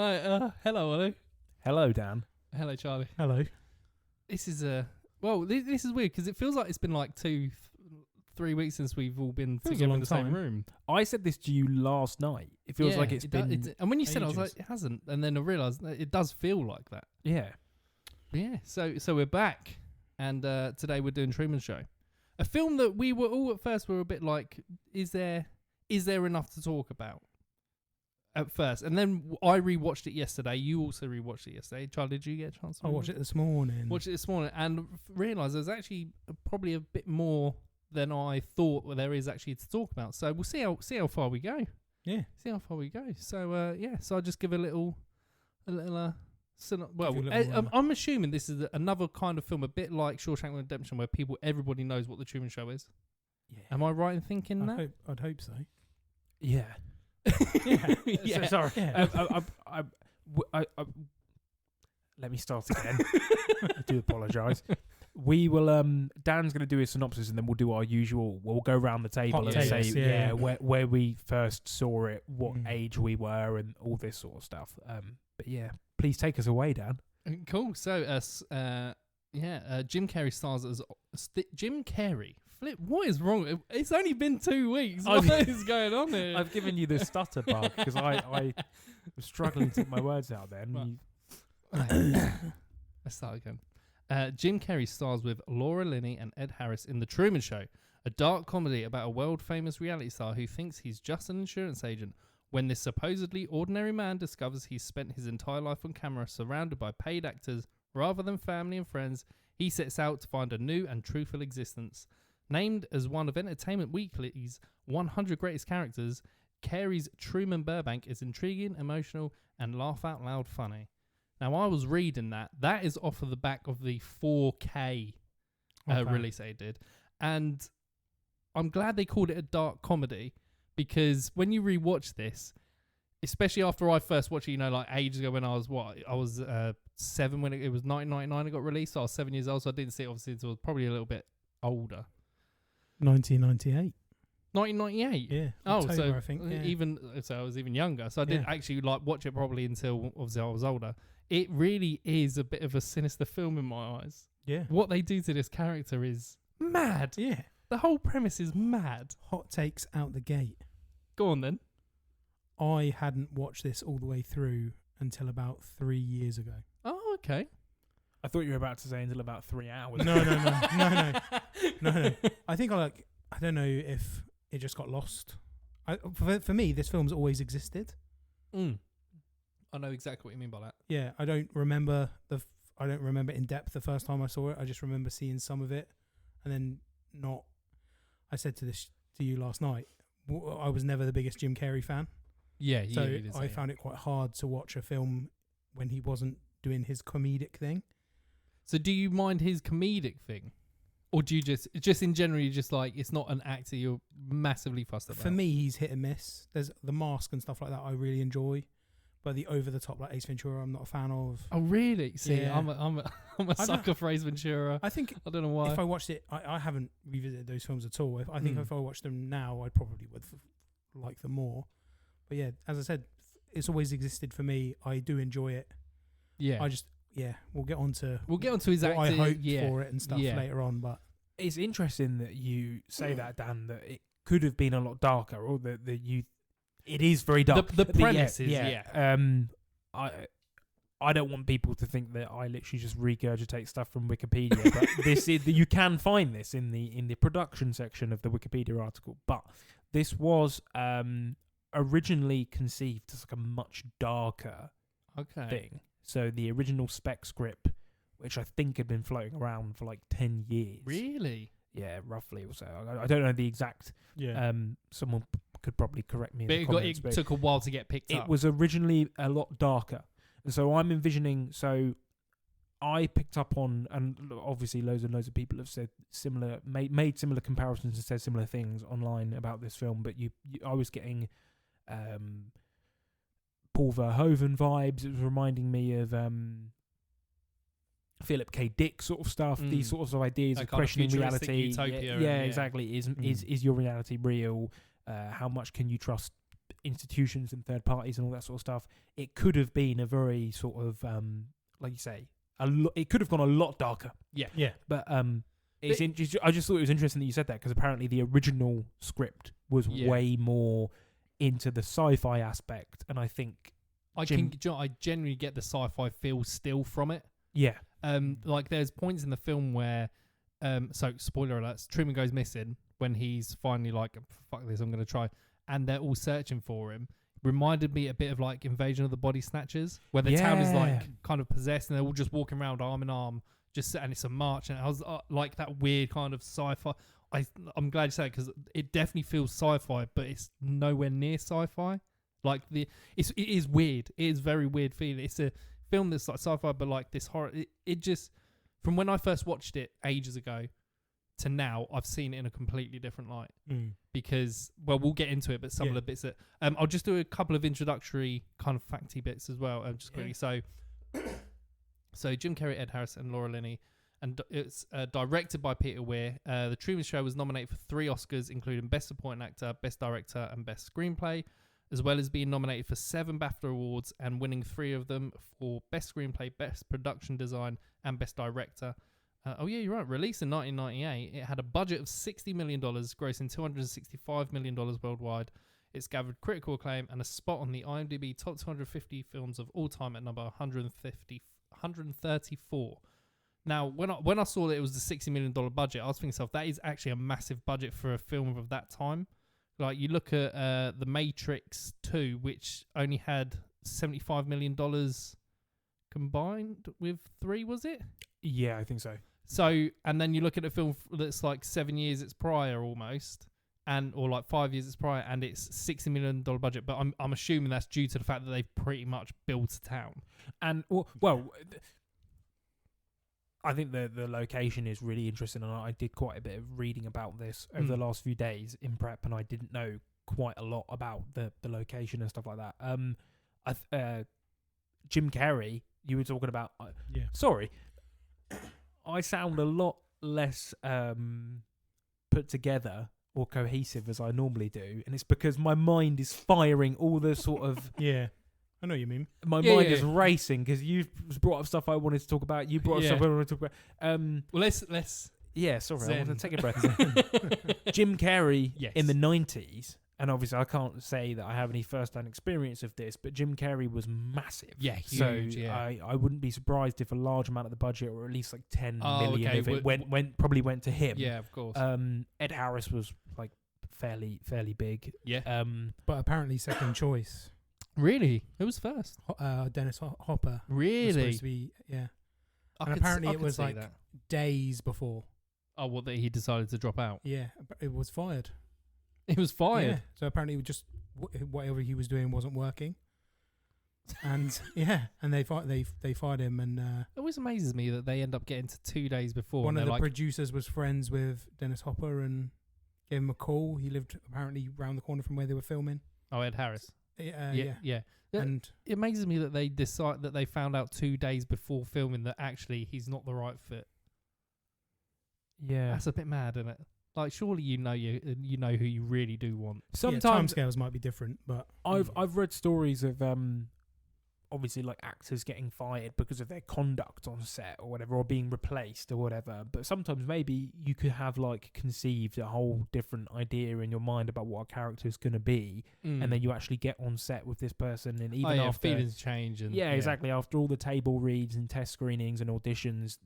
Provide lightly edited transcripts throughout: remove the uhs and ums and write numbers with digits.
Hello, Ollie. Hello, Dan. Hello, Charlie. Hello. This is this is weird because it feels like it's been like 2-3 weeks since we've all been Feels a together long in the same time. room. I said this to you last night. It feels like it's been... and when you said it, I was ages. like, it hasn't. And then I realised that it does feel like that. Yeah. But yeah, so we're back. And today we're doing Truman Show. A film that we were all at first were a bit like, is there enough to talk about? At first. And then I rewatched it yesterday. You also rewatched it yesterday. Charlie, did you get a chance to I watched it this morning. Watched it this morning and realised there's actually probably a bit more than I thought there is actually to talk about. So we'll see how far we go. Yeah. See how far we go. So so I'll just give a little I'm assuming this is another kind of film, a bit like Shawshank Redemption, where everybody knows what the Truman Show is. Yeah. Am I right in thinking that? I'd hope so. Yeah. Yeah. Sorry. Yeah. Let me start again. I do apologise. We will. Dan's going to do his synopsis, and then we'll do our usual. We'll go around the table Hot and takes, say, where we first saw it, what age we were, and all this sort of stuff. But yeah, please take us away, Dan. Cool. So, Jim Carrey stars as Jim Carrey. Flip, what is wrong? It's only been 2 weeks. What is going on here? I've given you the stutter bug because I was struggling to get my words out then. Right. Let's start again. Jim Carrey stars with Laura Linney and Ed Harris in The Truman Show, a dark comedy about a world-famous reality star who thinks he's just an insurance agent. When this supposedly ordinary man discovers he's spent his entire life on camera surrounded by paid actors rather than family and friends, he sets out to find a new and truthful existence. Named as one of Entertainment Weekly's 100 Greatest Characters, Carey's Truman Burbank is intriguing, emotional, and laugh-out-loud funny. Now, I was reading that. That is off of the back of the 4K release they did. And I'm glad they called it a dark comedy because when you rewatch this, especially after I first watched it, like ages ago when I was 7 when it was 1999 it got released. So I was 7 years old, so I didn't see it obviously until I was probably a little bit older. 1998. 1998. Yeah. October, so I think. Yeah. I was even younger. So I didn't actually watch it probably until obviously I was older. It really is a bit of a sinister film in my eyes. Yeah. What they do to this character is mad. Yeah. The whole premise is mad. Hot takes out the gate. Go on then. I hadn't watched this all the way through until about 3 years ago. Oh, okay. I thought you were about to say until about 3 hours. No. I think I don't know if it just got lost. For me, this film's always existed. I know exactly what you mean by that. Yeah, I don't remember in depth the first time I saw it. I just remember seeing some of it, and then not. I said to you last night. I was never the biggest Jim Carrey fan. Yeah, so I found it quite hard to watch a film when he wasn't doing his comedic thing. So do you mind his comedic thing? Or do you just in general, you're just like, it's not an actor you're massively fussed about? For me, he's hit and miss. There's The Mask and stuff like that I really enjoy. But the over-the-top, like Ace Ventura, I'm not a fan of. Oh, really? See, yeah. I'm a sucker for Ace Ventura. I think I don't know why. If I watched it, I haven't revisited those films at all. I think if I watched them now, I probably would like them more. But yeah, as I said, it's always existed for me. I do enjoy it. Yeah. We'll get on to his what acting. I hoped for it and stuff later on. But it's interesting that you say that, Dan, that it could have been a lot darker, or that it is very dark. The premise is. I don't want people to think that I literally just regurgitate stuff from Wikipedia, but this is you can find this in the production section of the Wikipedia article. But this was originally conceived as like a much darker thing. So the original spec script, which I think had been floating around for like 10 years. Really? Yeah, roughly or so. I don't know the exact. Yeah. Someone could probably correct me. It took a while to get picked up. It was originally a lot darker, and so I'm envisioning. So I picked up on, and obviously loads and loads of people have said similar, made similar comparisons and said similar things online about this film. But I was getting Paul Verhoeven vibes. It was reminding me of Philip K. Dick sort of stuff. These sorts of ideas of questioning reality. Utopia Exactly. Is your reality real? How much can you trust institutions and third parties and all that sort of stuff, it could have been a very sort of like you say, it could have gone a lot darker. Yeah. But I just thought it was interesting that you said that, because apparently the original script was way more into the sci-fi aspect, and I think I genuinely get the sci-fi feel still from it. Yeah. Like there's points in the film where, so spoiler alerts, Truman goes missing when he's finally like, fuck this, I'm going to try, and they're all searching for him. Reminded me a bit of like Invasion of the Body Snatchers, where the town is like kind of possessed and they're all just walking around arm in arm, and it's a march, and I was like that weird kind of sci-fi. I'm glad you said it, because it definitely feels sci-fi, but it's nowhere near sci-fi. Like it is weird. It is very weird feeling. It's a film that's like sci-fi, but like this horror. It just, from when I first watched it ages ago to now, I've seen it in a completely different light. Because, well, we'll get into it, but some of the bits that I'll just do a couple of introductory kind of facty bits as well, just quickly. So Jim Carrey, Ed Harris, and Laura Linney, and it's directed by Peter Weir. The Truman Show was nominated for 3 Oscars, including Best Supporting Actor, Best Director, and Best Screenplay, as well as being nominated for 7 BAFTA awards and winning 3 of them for Best Screenplay, Best Production Design, and Best Director. Oh yeah, you're right. Released in 1998, it had a budget of $60 million, grossing $265 million worldwide. It's gathered critical acclaim and a spot on the IMDb top 250 films of all time at number 134. Now, when I saw that it was the $60 million budget, I was thinking to myself, that is actually a massive budget for a film of that time. Like, you look at The Matrix 2, which only had $75 million combined with 3, was it? Yeah, I think so. So, and then you look at a film that's like 7 years it's prior almost, or like 5 years it's prior, and it's $60 million budget. But I'm assuming that's due to the fact that they've pretty much built a town. And I think the location is really interesting, and I did quite a bit of reading about this over the last few days in prep, and I didn't know quite a lot about the location and stuff like that. Jim Carrey, you were talking about. Sorry, I sound a lot less put together or cohesive as I normally do, and it's because my mind is firing all the sort of I know what you mean. My mind is racing because you've brought up stuff I wanted to talk about. You brought up stuff I wanted to talk about. Well, let's. Yeah, sorry, Zen. I want to take a breath. Jim Carrey in the 90s, and obviously I can't say that I have any first-hand experience of this, but Jim Carrey was massive. Yeah, huge. So I wouldn't be surprised if a large amount of the budget, or at least like 10 million of it, probably went to him. Yeah, of course. Ed Harris was like fairly big. Yeah. But apparently second choice. Really? Who was first? Dennis Hopper. Really? Was supposed to be, and apparently it was like days before. Oh, well, that he decided to drop out. Yeah, but it was fired. He was fired? Yeah. So apparently just whatever he was doing wasn't working. And and they fired him. And it always amazes me that they end up getting to 2 days before. One of the producers was friends with Dennis Hopper and gave him a call. He lived apparently round the corner from where they were filming. Oh, Ed Harris. Yeah. And it amazes me that they found out 2 days before filming that actually he's not the right fit. Yeah, that's a bit mad, isn't it? Like, surely you know who you really do want. Sometimes timescales might be different, but I've read stories of obviously like actors getting fired because of their conduct on set or whatever, or being replaced or whatever. But sometimes maybe you could have like conceived a whole different idea in your mind about what a character is going to be, and then you actually get on set with this person, and even after feelings change, and exactly, after all the table reads and test screenings and auditions,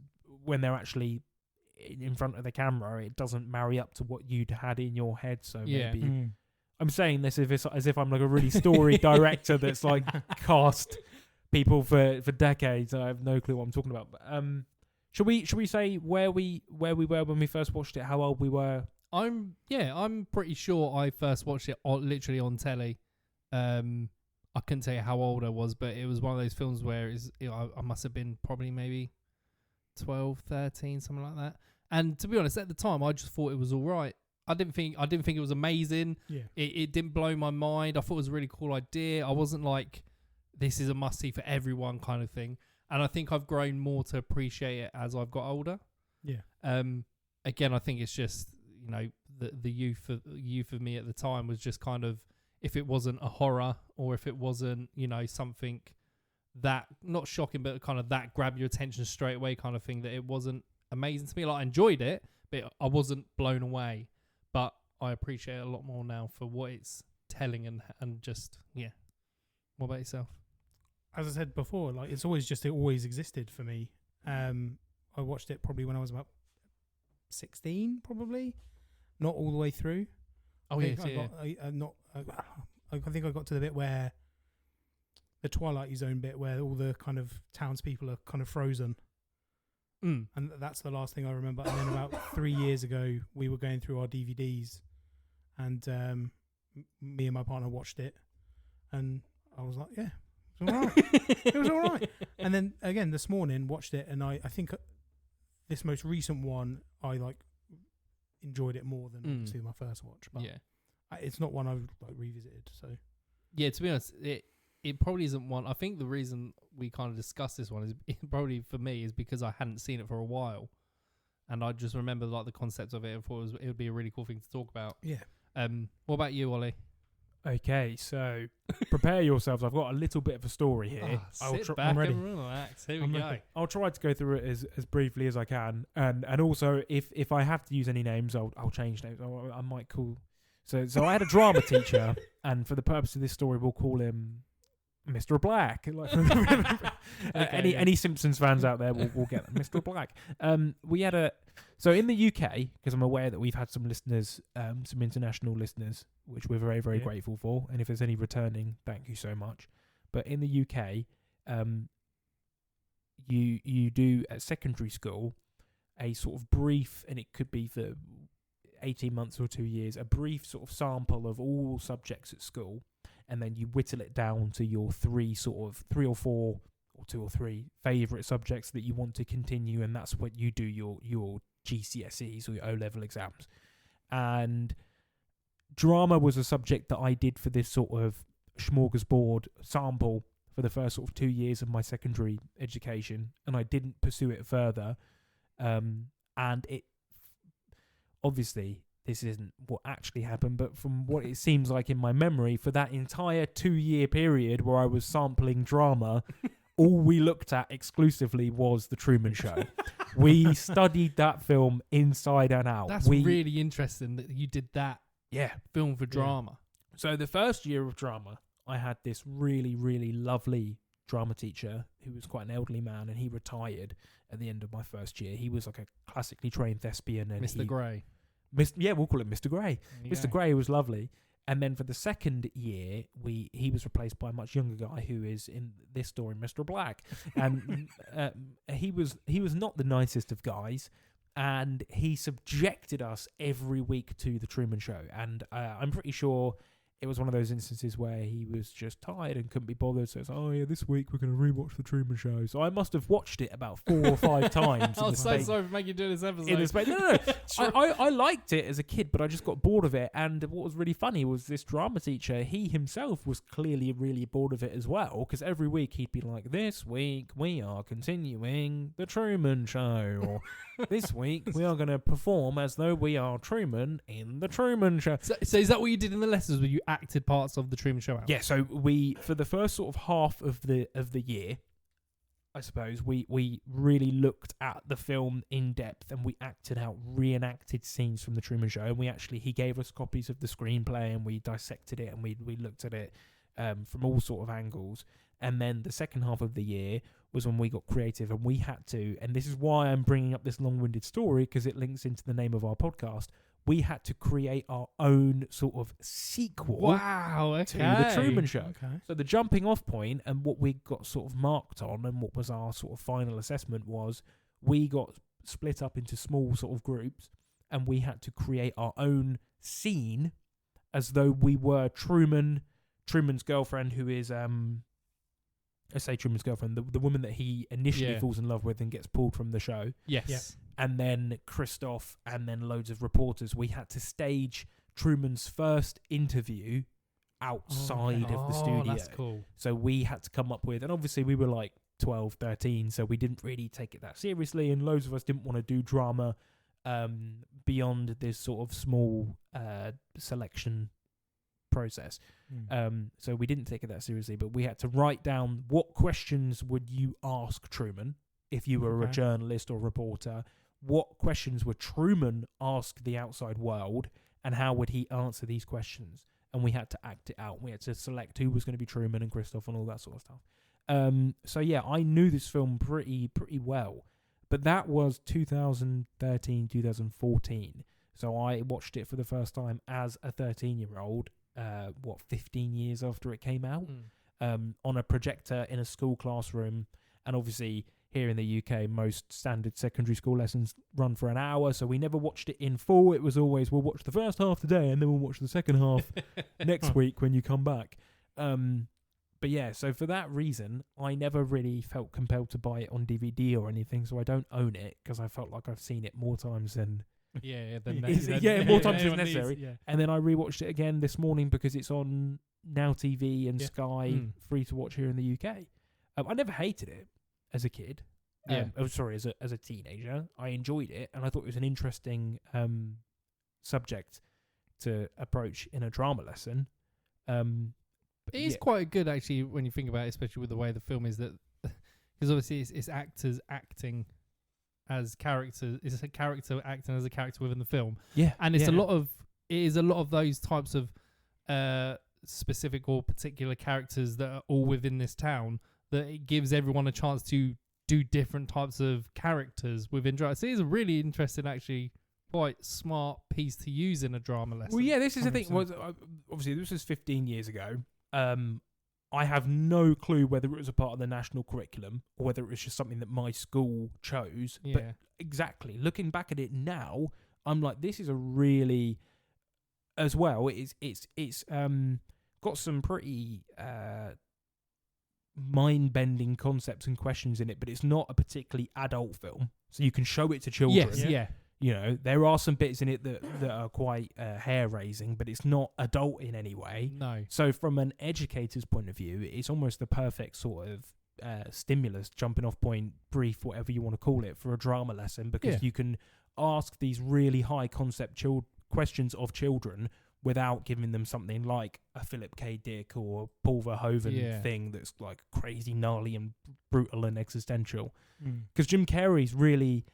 when they're actually in front of the camera, it doesn't marry up to what you'd had in your head. So maybe I'm saying this as if I'm like a really storied director that's like cast people for decades. I have no clue what I'm talking about. But should we say where we were when we first watched it? How old we were? I'm pretty sure I first watched it literally on telly. I couldn't tell you how old I was, but it was one of those films where I must have been probably maybe 12, 13, something like that. And to be honest, at the time, I just thought it was all right. I didn't think it was amazing. Yeah. It didn't blow my mind. I thought it was a really cool idea. I wasn't like, this is a must-see for everyone kind of thing. And I think I've grown more to appreciate it as I've got older. Yeah. Again, I think it's just, the youth of me at the time was just kind of, if it wasn't a horror or if it wasn't, you know, something that not shocking, but kind of that grab your attention straight away kind of thing, that it wasn't amazing to me. Like, I enjoyed it, but I wasn't blown away. But I appreciate it a lot more now for what it's telling and just, yeah. What about yourself? As I said before, like it always existed for me. I watched it probably when I was about 16, probably, not all the way through. Oh I yeah, think I got to the bit where the Twilight Zone bit, where all the kind of townspeople are kind of frozen, and that's the last thing I remember. And then about 3 years ago, we were going through our DVDs, and me and my partner watched it, and I was like, yeah, it was all right. It was all right. And then again this morning watched it, and I think this most recent one I like enjoyed it more than obviously my first watch. But yeah, it's not one I've like revisited. So yeah, to be honest, it probably isn't one. I think the reason we kind of discussed this one is probably for me is because I hadn't seen it for a while, and I just remember like the concept of it and thought it would be a really cool thing to talk about. Yeah. What about you, Ollie? Okay, so prepare yourselves. I've got a little bit of a story here. Sit back I'm ready. and relax. Here we go. I'll try to go through it as briefly as I can, and also if I have to use any names, I'll change names. I might call. So I had a drama teacher, and for the purpose of this story, we'll call him Mr. Black. Any Simpsons fans out there will get Mr. Black. We had so in the UK, because I'm aware that we've had some listeners, some international listeners, which we're very, very grateful for. And if there's any returning, thank you so much. But in the UK, you do at secondary school a sort of brief, and it could be for 18 months or 2 years, a brief sort of sample of all subjects at school. And then you whittle it down to your three or four or 2 or 3 favourite subjects that you want to continue, and that's what you do your GCSEs or your O-level exams. And drama was a subject that I did for this sort of smorgasbord sample for the first sort of 2 years of my secondary education, and I didn't pursue it further. And it obviously, this isn't what actually happened, but from what it seems like in my memory, for that entire 2-year period where I was sampling drama, all we looked at exclusively was The Truman Show. We studied that film inside and out. That's really interesting that you did that film for drama. So the first year of drama, I had this really, really lovely drama teacher who was quite an elderly man, and he retired at the end of my first year. He was like a classically trained thespian. And Mr. Gray. We'll call it Mr. Gray. Mr. Gray was lovely. And then for the second year, he was replaced by a much younger guy who is in this story, Mr. Black. And he was not the nicest of guys, and he subjected us every week to The Truman Show. And I'm pretty sure it was one of those instances where he was just tired and couldn't be bothered. So it's this week we're going to rewatch The Truman Show. So I must have watched it about 4 or 5 times. I'm so sorry for making you do this episode. No. I liked it as a kid, but I just got bored of it. And what was really funny was this drama teacher, he himself was clearly really bored of it as well, because every week he'd be like, this week we are continuing The Truman Show. Or this week we are going to perform as though we are Truman in The Truman Show. So is that what you did in the lessons? Were you acted parts of The Truman Show out? Yeah, so we, for the first sort of half of the year, I suppose, we really looked at the film in depth, and we reenacted scenes from The Truman Show. And he gave us copies of the screenplay, and we dissected it, and we looked at it from all sort of angles. And then the second half of the year was when we got creative, and we had to, and this is why I'm bringing up this long-winded story, because it links into the name of our podcast. We had to create our own sort of sequel to The Truman Show. Okay. So the jumping off point, and what we got sort of marked on, and what was our sort of final assessment, was we got split up into small sort of groups, and we had to create our own scene as though we were Truman's girlfriend, who is I say Truman's girlfriend, the woman that he initially falls in love with and gets pulled from the show. Yes. Yeah. And then Christoph, and then loads of reporters. We had to stage Truman's first interview outside of the studio. That's cool. So we had to come up with, and obviously we were like 12, 13, so we didn't really take it that seriously, and loads of us didn't want to do drama beyond this sort of small selection process. So we didn't take it that seriously, but we had to write down what questions would you ask Truman if you were a journalist or reporter. What questions would Truman ask the outside world, and how would he answer these questions? And we had to act it out. We had to select who was going to be Truman and Christoph and all that sort of stuff. So yeah, I knew this film pretty well, but that was 2013, 2014. So I watched it for the first time as a 13-year-old, 15 years after it came out, on a projector in a school classroom. And obviously, here in the UK, most standard secondary school lessons run for an hour, so we never watched it in full. It was always, we'll watch the first half today, and then we'll watch the second half next week when you come back. But yeah, so for that reason, I never really felt compelled to buy it on DVD or anything, so I don't own it, because I felt like I've seen it more times than... more times than necessary. And then I rewatched it again this morning because it's on Now TV and Sky, free to watch here in the UK. I never hated it as a kid. As a teenager. I enjoyed it, and I thought it was an interesting subject to approach in a drama lesson. It is quite good, actually, when you think about it, especially with the way the film is, that because obviously it's actors acting as characters. It's a character acting as a character within the film. Yeah, and it's a lot of those types of specific or particular characters that are all within this town, that it gives everyone a chance to do different types of characters within drama. So it is a really interesting, actually quite smart piece to use in a drama lesson. Well, yeah, this is the thing. Obviously, this was 15 years ago. I have no clue whether it was a part of the national curriculum or whether it was just something that my school chose. Yeah. But exactly, looking back at it now, I'm like, this is a really, as well, it's got some pretty mind-bending concepts and questions in it, but it's not a particularly adult film, so you can show it to children. Yes, yeah. You know, there are some bits in it that are quite hair-raising, but it's not adult in any way. No. So from an educator's point of view, it's almost the perfect sort of stimulus, jumping off point, brief, whatever you want to call it, for a drama lesson, because you can ask these really high-concept questions of children without giving them something like a Philip K. Dick or Paul Verhoeven thing that's like crazy, gnarly and brutal and existential. Because Jim Carrey's really...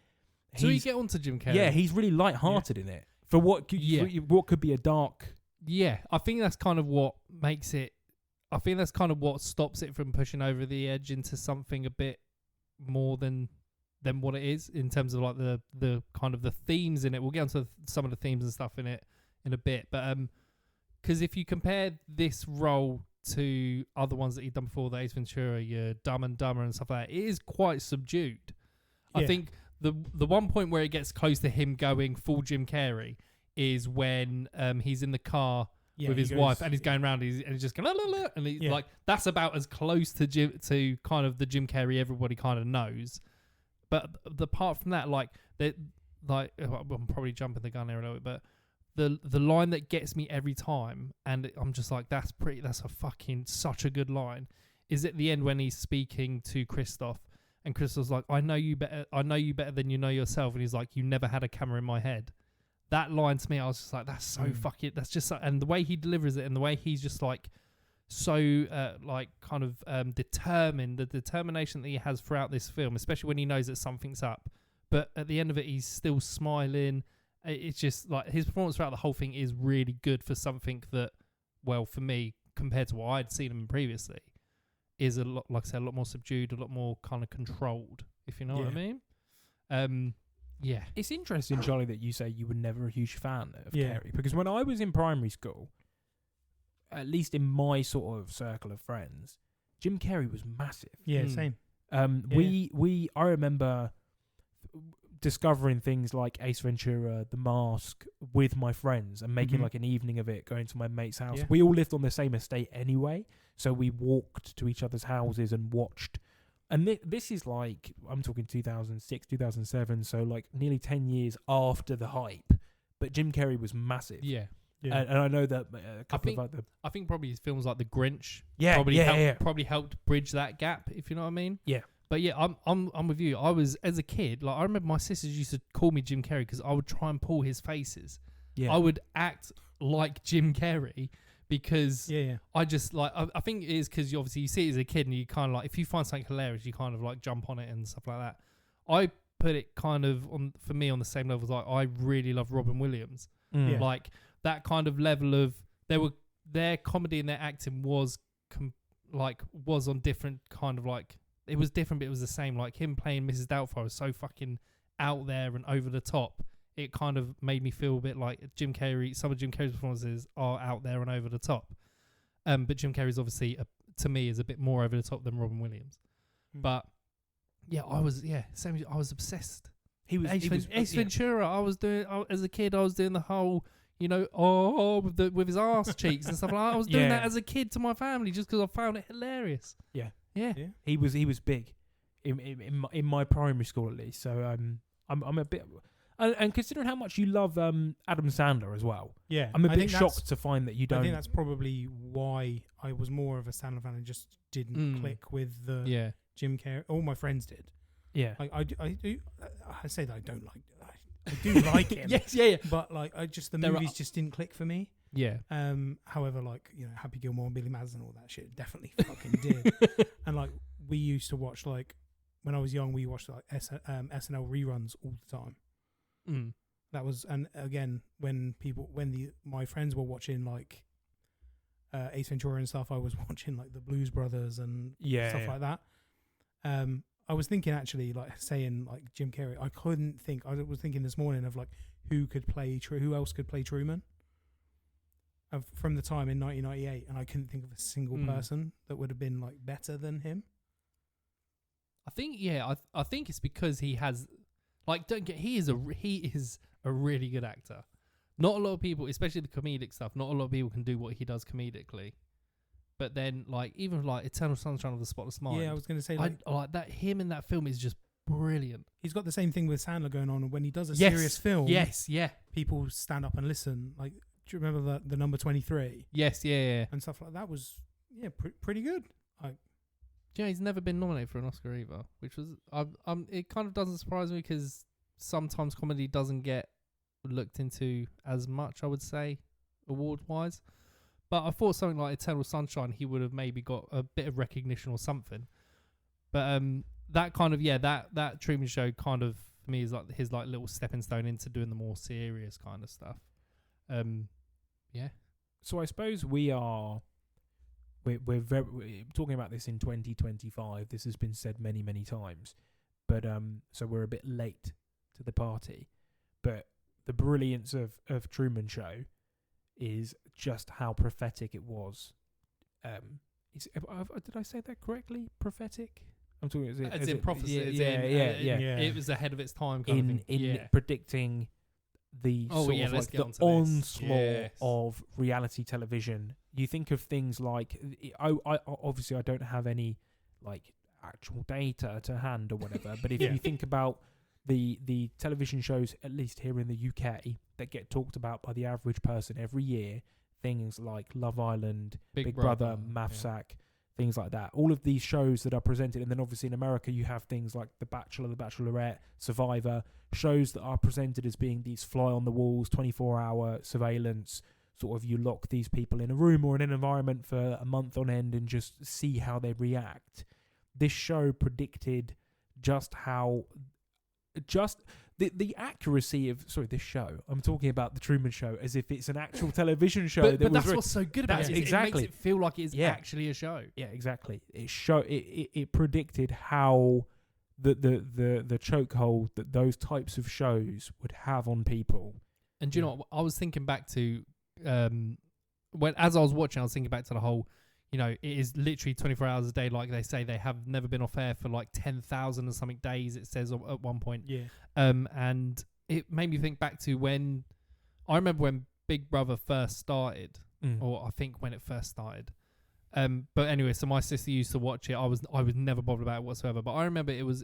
So you get onto Jim Carrey. Yeah, he's really light-hearted in it. For what could be a dark... Yeah, I think that's kind of what makes it... I think that's kind of what stops it from pushing over the edge into something a bit more than what it is, in terms of like the kind of the themes in it. We'll get onto some of the themes and stuff in it in a bit. But because if you compare this role to other ones that he'd done before, the Ace Ventura, your Dumb and Dumber and stuff like that, it is quite subdued. I think... The one point where it gets close to him going full Jim Carrey is when he's in the car with his wife, and he's going around and he's just going la, la, la, and he's like, that's about as close to kind of the Jim Carrey everybody kind of knows. But apart from that, I'm probably jumping the gun here a little bit, but the line that gets me every time, and I'm just like, that's a fucking such a good line, is at the end when he's speaking to Christoph. And Crystal's like, I know you better than you know yourself. And he's like, you never had a camera in my head. That line to me, I was just like, that's so fucking, that's just so, and the way he delivers it and the way he's just like, so determined, the determination that he has throughout this film, especially when he knows that something's up. But at the end of it, he's still smiling. It's just like, his performance throughout the whole thing is really good for something that, well, for me, compared to what I'd seen him previously, is a lot, like I said, a lot more subdued, a lot more kind of controlled, if you know what I mean. It's interesting, Charlie, that you say you were never a huge fan of Carrey, because when I was in primary school, at least in my sort of circle of friends, Jim Carrey was massive. Yeah, same. I remember discovering things like Ace Ventura, The Mask with my friends and making like an evening of it, going to my mate's house. Yeah. We all lived on the same estate anyway, so we walked to each other's houses and watched. And this is like, I'm talking 2006, 2007, so like nearly 10 years after the hype. But Jim Carrey was massive. Yeah. And I know that a couple of other... I think probably his films like The Grinch probably helped bridge that gap, if you know what I mean. Yeah. But yeah, I'm with you. I was, as a kid, like I remember my sisters used to call me Jim Carrey because I would try and pull his faces. Yeah. I would act like Jim Carrey because Yeah. I just like I think it is because obviously you see it as a kid and you kind of like if you find something hilarious you kind of like jump on it and stuff like that. I put it kind of on for me on the same level as like I really love Robin Williams. Mm. Yeah. Like that kind of level of their comedy and their acting was on different kind of like it was different but it was the same. Like him playing Mrs. Doubtfire was so fucking out there and over the top. It kind of made me feel a bit like Jim Carrey. Some of Jim Carrey's performances are out there and over the top. But Jim Carrey's obviously to me is a bit more over the top than Robin Williams. But yeah, I was obsessed. Ace Ventura. As a kid, I was doing the whole, with his arse cheeks and stuff like that. I was doing that as a kid to my family just because I found it hilarious. Yeah. He was big in my primary school at least. So I'm a bit, and considering how much you love Adam Sandler as well. Yeah, I'm a bit shocked to find that you don't. I think that's probably why I was more of a Sandler fan and just didn't click with the Jim Carrey. All my friends did. Yeah, like I do. I say that I don't like. I do like him. Yes, yeah. But like, the movies just didn't click for me. Yeah. However, like Happy Gilmore and Billy Madison and all that shit definitely fucking did. And like we used to watch like when I was young, we watched like SNL reruns all the time. That was, and again when my friends were watching like Ace Ventura and stuff, I was watching like the Blues Brothers and stuff like that. I was thinking actually, like saying like Jim Carrey. I couldn't think. I was thinking this morning of like who else could play Truman. From the time in 1998, and I couldn't think of a single person that would have been like better than him. I think I think it's because he has, like, he is a really good actor. Not a lot of people, especially the comedic stuff. Not a lot of people can do what he does comedically. But then, like, even like Eternal Sunshine of the Spotless Mind. Yeah, I was going to say like that. Him in that film is just brilliant. He's got the same thing with Sandler going on. When he does a serious film, people stand up and listen. Like, do you remember the number 23? Yes, yeah. And stuff like that was pretty good. He's never been nominated for an Oscar either, which was it kind of doesn't surprise me because sometimes comedy doesn't get looked into as much, I would say, award wise. But I thought something like Eternal Sunshine, he would have maybe got a bit of recognition or something. But that kind of that Truman Show kind of for me is like his like little stepping stone into doing the more serious kind of stuff. So I suppose we're talking about this in 2025. This has been said many, many times, but so we're a bit late to the party. But the brilliance of Truman Show is just how prophetic it was. Did I say that correctly? Prophetic. I'm talking as in prophecy. Yeah. It was ahead of its time. Kind of in predicting the the onslaught of reality television. You think of things like I obviously I don't have any like actual data to hand or whatever, but if you think about the television shows, at least here in the UK, that get talked about by the average person every year, things like Love Island, Big Brother, Mafsack, things like that. All of these shows that are presented, and then obviously in America you have things like The Bachelor, The Bachelorette, Survivor, shows that are presented as being these fly on the walls, 24-hour surveillance, sort of you lock these people in a room or in an environment for a month on end and just see how they react. This show predicted just how... the accuracy of this show. I'm talking about the Truman Show as if it's an actual television show. But that's what's so good about it. Exactly. It makes it feel like it's actually a show. Yeah, exactly. It predicted how the chokehold that those types of shows would have on people. And do you know what? I was thinking back to as I was watching, I was thinking back to the whole. It is literally 24 hours a day, like they say. They have never been off air for like 10,000 and something days, it says at one point. Yeah. And it made me think back to when... I remember when Big Brother first started, or I think when it first started. But anyway, so my sister used to watch it. I was never bothered about it whatsoever. But I remember it would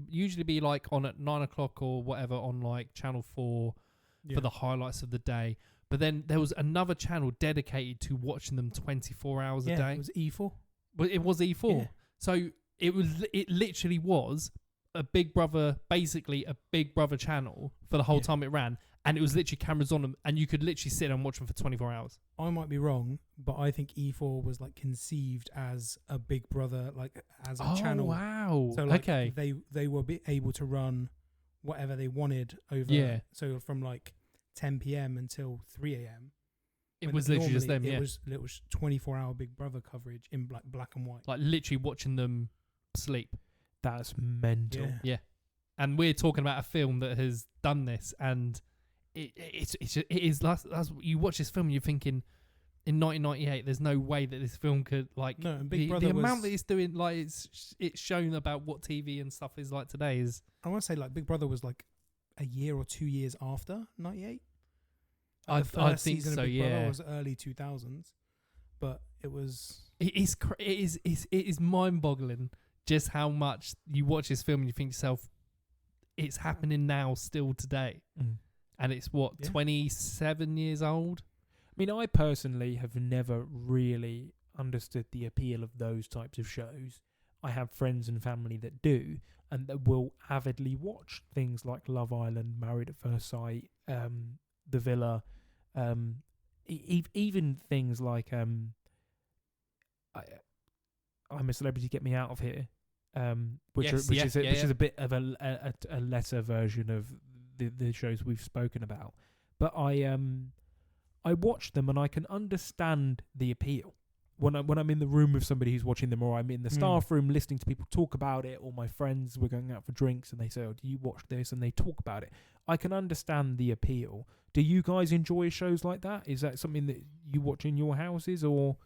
usually be like on at 9 o'clock or whatever on like Channel 4 for the highlights of the day. But then there was another channel dedicated to watching them 24 hours a day. It was E4. Well, it was E4. Yeah. So it literally was a Big Brother, basically a Big Brother channel for the whole Yeah. time it ran, and it was literally cameras on them, and you could literally sit and watch them for 24 hours. I might be wrong, but I think E4 was like conceived as a Big Brother, like as a channel. Wow. So like okay. they were able to run whatever they wanted over. Yeah. So from like 10 p.m. until 3 a.m. It when was literally just them, normally yeah. It was 24-hour Big Brother coverage in black and white. Like literally watching them sleep. That's mental. Yeah. And we're talking about a film that has done this, and it is that's you watch this film and you're thinking, in 1998, there's no way that this film could like No, and Big the Brother amount was- that it's doing, like it's shown about what TV and stuff is like today is. I want to say like Big Brother was like a year or 2 years after 98. I The first think season so, of Big yeah. Brother was early 2000s, but it was It is mind-boggling just how much you watch this film and you think to yourself, it's happening now, still today, and it's what Yeah. 27 years old. I mean, I personally have never really understood the appeal of those types of shows. I have friends and family that do, and that will avidly watch things like Love Island, Married at First Sight, The Villa, even things like I'm a Celebrity, Get Me Out of Here, which Yes, is a bit of a lesser version of the shows we've spoken about. But I watch them and I can understand the appeal when I'm in the room with somebody who's watching them, or I'm in the staff room listening to people talk about it, or my friends, we're going out for drinks and they say, "Oh, do you watch this?" and they talk about it. I can understand the appeal. Do you guys enjoy shows like that? Is that something that you watch in your houses, or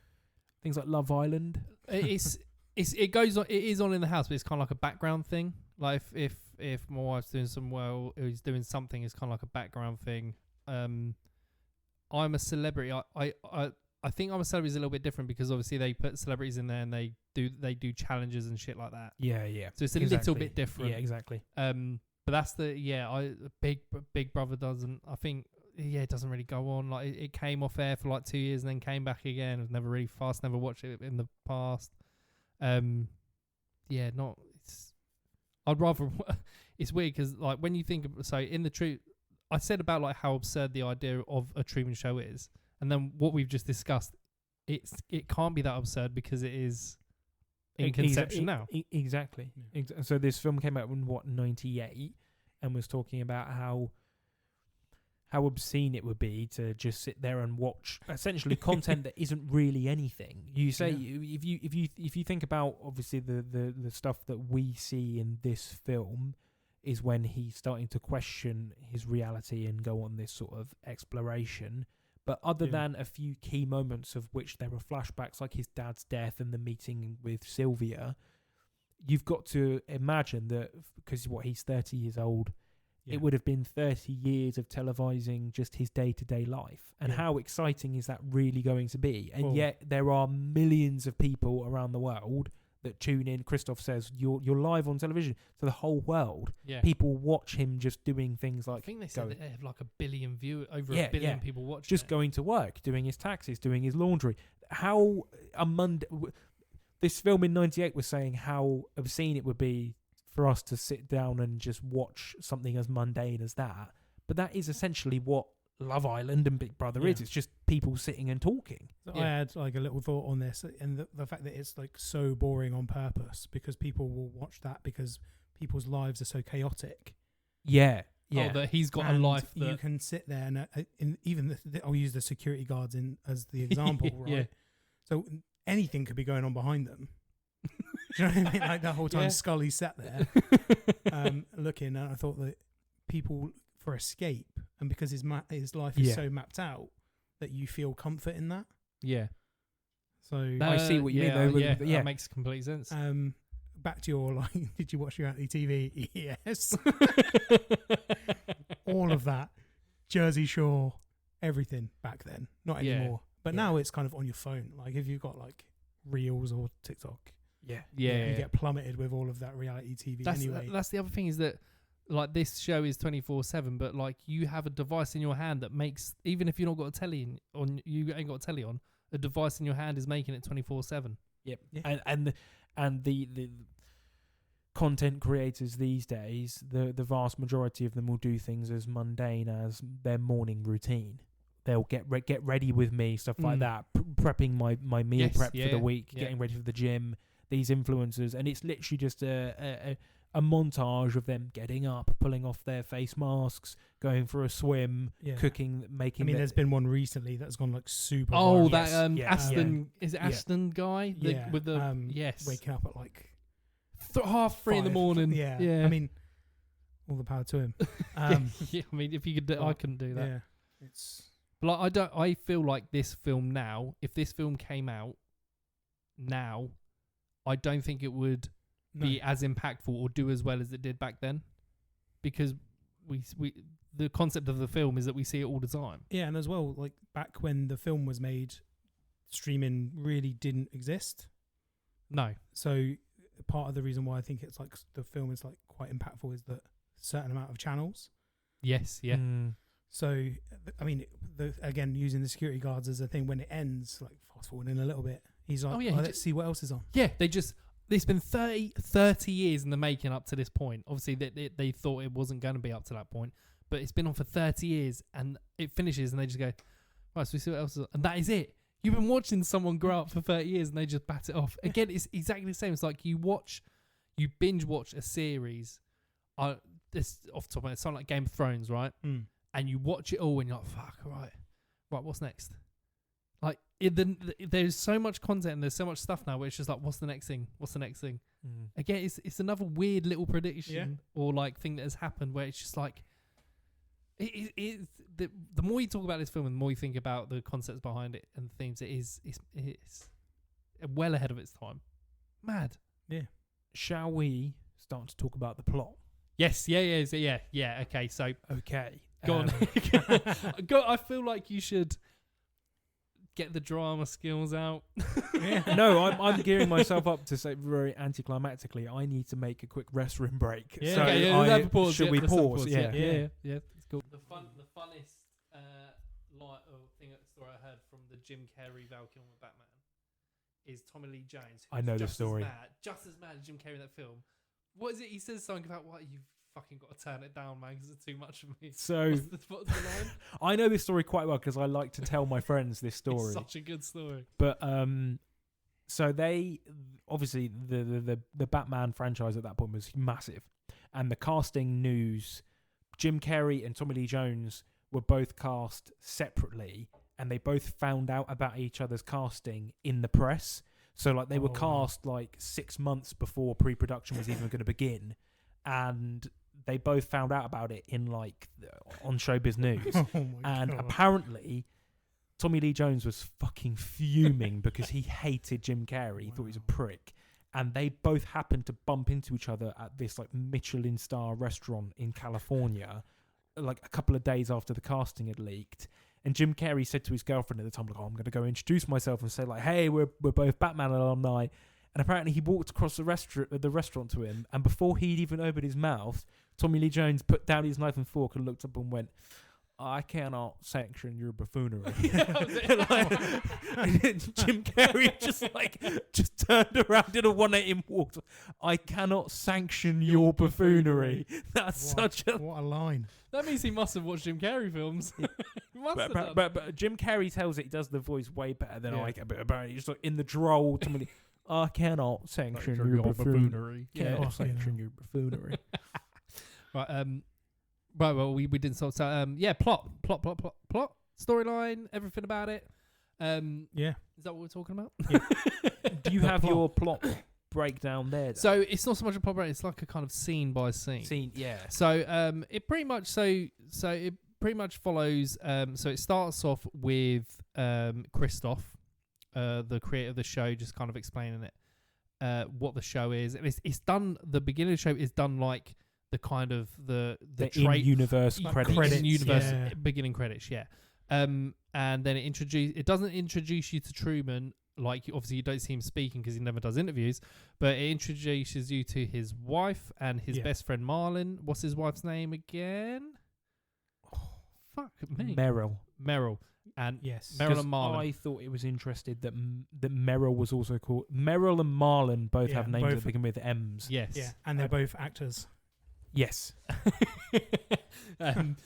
things like Love Island? It goes on. It is on in the house, but it's kind of like a background thing. Like if my wife's doing who's doing something, it's kind of like a background thing. I'm a celebrity. I think I'm a celebrity is a little bit different because obviously they put celebrities in there and they do challenges and shit like that. Yeah. So it's a little bit different. Yeah, exactly. But that's Big Brother doesn't. I think it doesn't really go on. Like it came off air for like 2 years and then came back again. It was never really fast. Never watched it in the past. I'd rather. It's weird because like when you think of, so in the truth, I said about like how absurd the idea of a Truman Show is, and then what we've just discussed, it can't be that absurd because it is in conception now. Exactly. Yeah. So this film came out in 98 and was talking about how obscene it would be to just sit there and watch essentially content that isn't really anything. You say if you think about obviously the stuff that we see in this film is when he's starting to question his reality and go on this sort of exploration. But other than a few key moments of which there are flashbacks, like his dad's death and the meeting with Sylvia, you've got to imagine that because he's 30 years old, it would have been 30 years of televising just his day-to-day life. And how exciting is that really going to be? And yet there are millions of people around the world that tune in. Christoph says you're live on television to the whole world. Yeah. People watch him just doing things like I think they said that they have like a billion a billion people watching. just going to work, doing his taxes, doing his laundry. How this film in 98 was saying how obscene it would be for us to sit down and just watch something as mundane as that. But that is essentially what Love Island and Big Brother is. It's just people sitting and talking. So I had like a little thought on this, and the fact that it's like so boring on purpose because people will watch that because people's lives are so chaotic. Yeah. Oh, that he's got a life that you can sit there and even I'll use the security guards as the example, right? Yeah. So anything could be going on behind them. Do you know what I mean? Like the whole time Scully sat there looking, and I thought that people for escape, and because his life is so mapped out, that you feel comfort in that. Yeah. So I see what you mean. Though, That makes complete sense. Back to your like, did you watch reality TV? Yes. All of that, Jersey Shore, everything back then. Not anymore. But now it's kind of on your phone. Like if you've got like Reels or TikTok. Yeah. You get plummeted with all of that reality TV anyway. That's the other thing is that like this show is 24/7, but like you have a device in your hand that makes, even if you've not got a telly you ain't got a telly on, a device in your hand is making it 24/7. Yep. Yeah. And the content creators these days, the vast majority of them will do things as mundane as their morning routine. They'll get ready with me, stuff like that, prepping my meal prep for the week, getting ready for the gym. These influencers, and it's literally just a montage of them getting up, pulling off their face masks, going for a swim, cooking, making. I mean, there's been one recently that's gone like super. Oh, viral. that Aston is it Aston guy? With the waking up at like 3:30 in the morning. Yeah. I mean, all the power to him. I mean, if you could, I couldn't do that. Yeah, it's. But like, I feel like this film now, if this film came out now, I don't think it would be as impactful or do as well as it did back then, because we the concept of the film is that we see it all the time. Yeah, and as well, like back when the film was made, streaming really didn't exist. No. So part of the reason why I think it's like the film is like quite impactful is that certain amount of channels. Yes. Yeah. So I mean, again, using the security guards as a thing, when it ends, like fast forwarding a little bit, he's like, let's see what else is on. Yeah, it's been 30 years in the making up to this point. Obviously, they thought it wasn't going to be up to that point, but it's been on for 30 years, and it finishes, and they just go, right, so we see what else is on. And that is it. You've been watching someone grow up for 30 years, and they just bat it off. Again, it's exactly the same. It's like you binge watch a series. This off the top of my head, something like Game of Thrones, right? And you watch it all, and you're like, fuck, right, what's next? Like, there's so much content and there's so much stuff now where it's just like, what's the next thing? What's the next thing? Again, it's another weird little prediction or like thing that has happened where it's just like, the more you talk about this film and the more you think about the concepts behind it and the themes, it's well ahead of its time. Mad. Yeah. Shall we start to talk about the plot? Yes. Yeah. Okay. So. Okay. Go on. I feel like you should get the drama skills out. No, I'm gearing myself up to say very anticlimactically, I need to make a quick restroom break. Yeah, so okay, pause. Should we pause? Yeah. It's cool. The funnest story I heard from the Jim Carrey Val Kilmer Batman is Tommy Lee Jones. I know the story. Just as mad as Jim Carrey in that film. What is it? He says something about what you've fucking got to turn it down, man, because it's too much for me. So what's the line? I know this story quite well because I like to tell my friends this story. It's such a good story. But so they obviously the Batman franchise at that point was massive, and the casting news, Jim Carrey and Tommy Lee Jones were both cast separately, and they both found out about each other's casting in the press. So like they were cast like 6 months before pre-production was even going to begin, and they both found out about it in like on Showbiz News. And God. Apparently Tommy Lee Jones was fucking fuming because he hated Jim Carrey. He thought he was a prick. And they both happened to bump into each other at this like Michelin star restaurant in California, like a couple of days after the casting had leaked. And Jim Carrey said to his girlfriend at the time, like, I'm going to go introduce myself and say like, hey, we're both Batman alumni. And apparently he walked across the restaurant to him, and before he'd even opened his mouth, Tommy Lee Jones put down his knife and fork and looked up and went, I cannot sanction your buffoonery. And Jim Carrey just turned around, did a 180 and walked. I cannot sanction your buffoonery. That's what a line. That means he must have watched Jim Carrey films. But Jim Carrey tells it he does the voice way better than I can. But apparently, just like in the droll, Tommy, I cannot sanction your buffoonery. Cannot sanction your buffoonery. Right. Right, well, we didn't sort out. Plot, storyline, everything about it. Yeah. Is that what we're talking about? Yeah. Do you have your plot breakdown there? Though? So it's not so much a plot breakdown; it's like a kind of scene by scene. Yeah. So it pretty much follows. So it starts off with Christoph, the creator of the show, just kind of explaining it, what the show is, and it's done. The beginning of the show is done like the kind of the in-universe credits. Beginning credits, yeah. And then it doesn't introduce you to Truman, like obviously you don't see him speaking because he never does interviews, but it introduces you to his wife and his best friend Marlon. What's his wife's name again? Fuck me. Meryl. Meryl. And Yes. Meryl and Marlon. I thought it was interested that that Meryl was also called Meryl and Marlon. Both Yeah, have names both- that begin with M's. Yes. Yeah, and they're both actors. Yes. And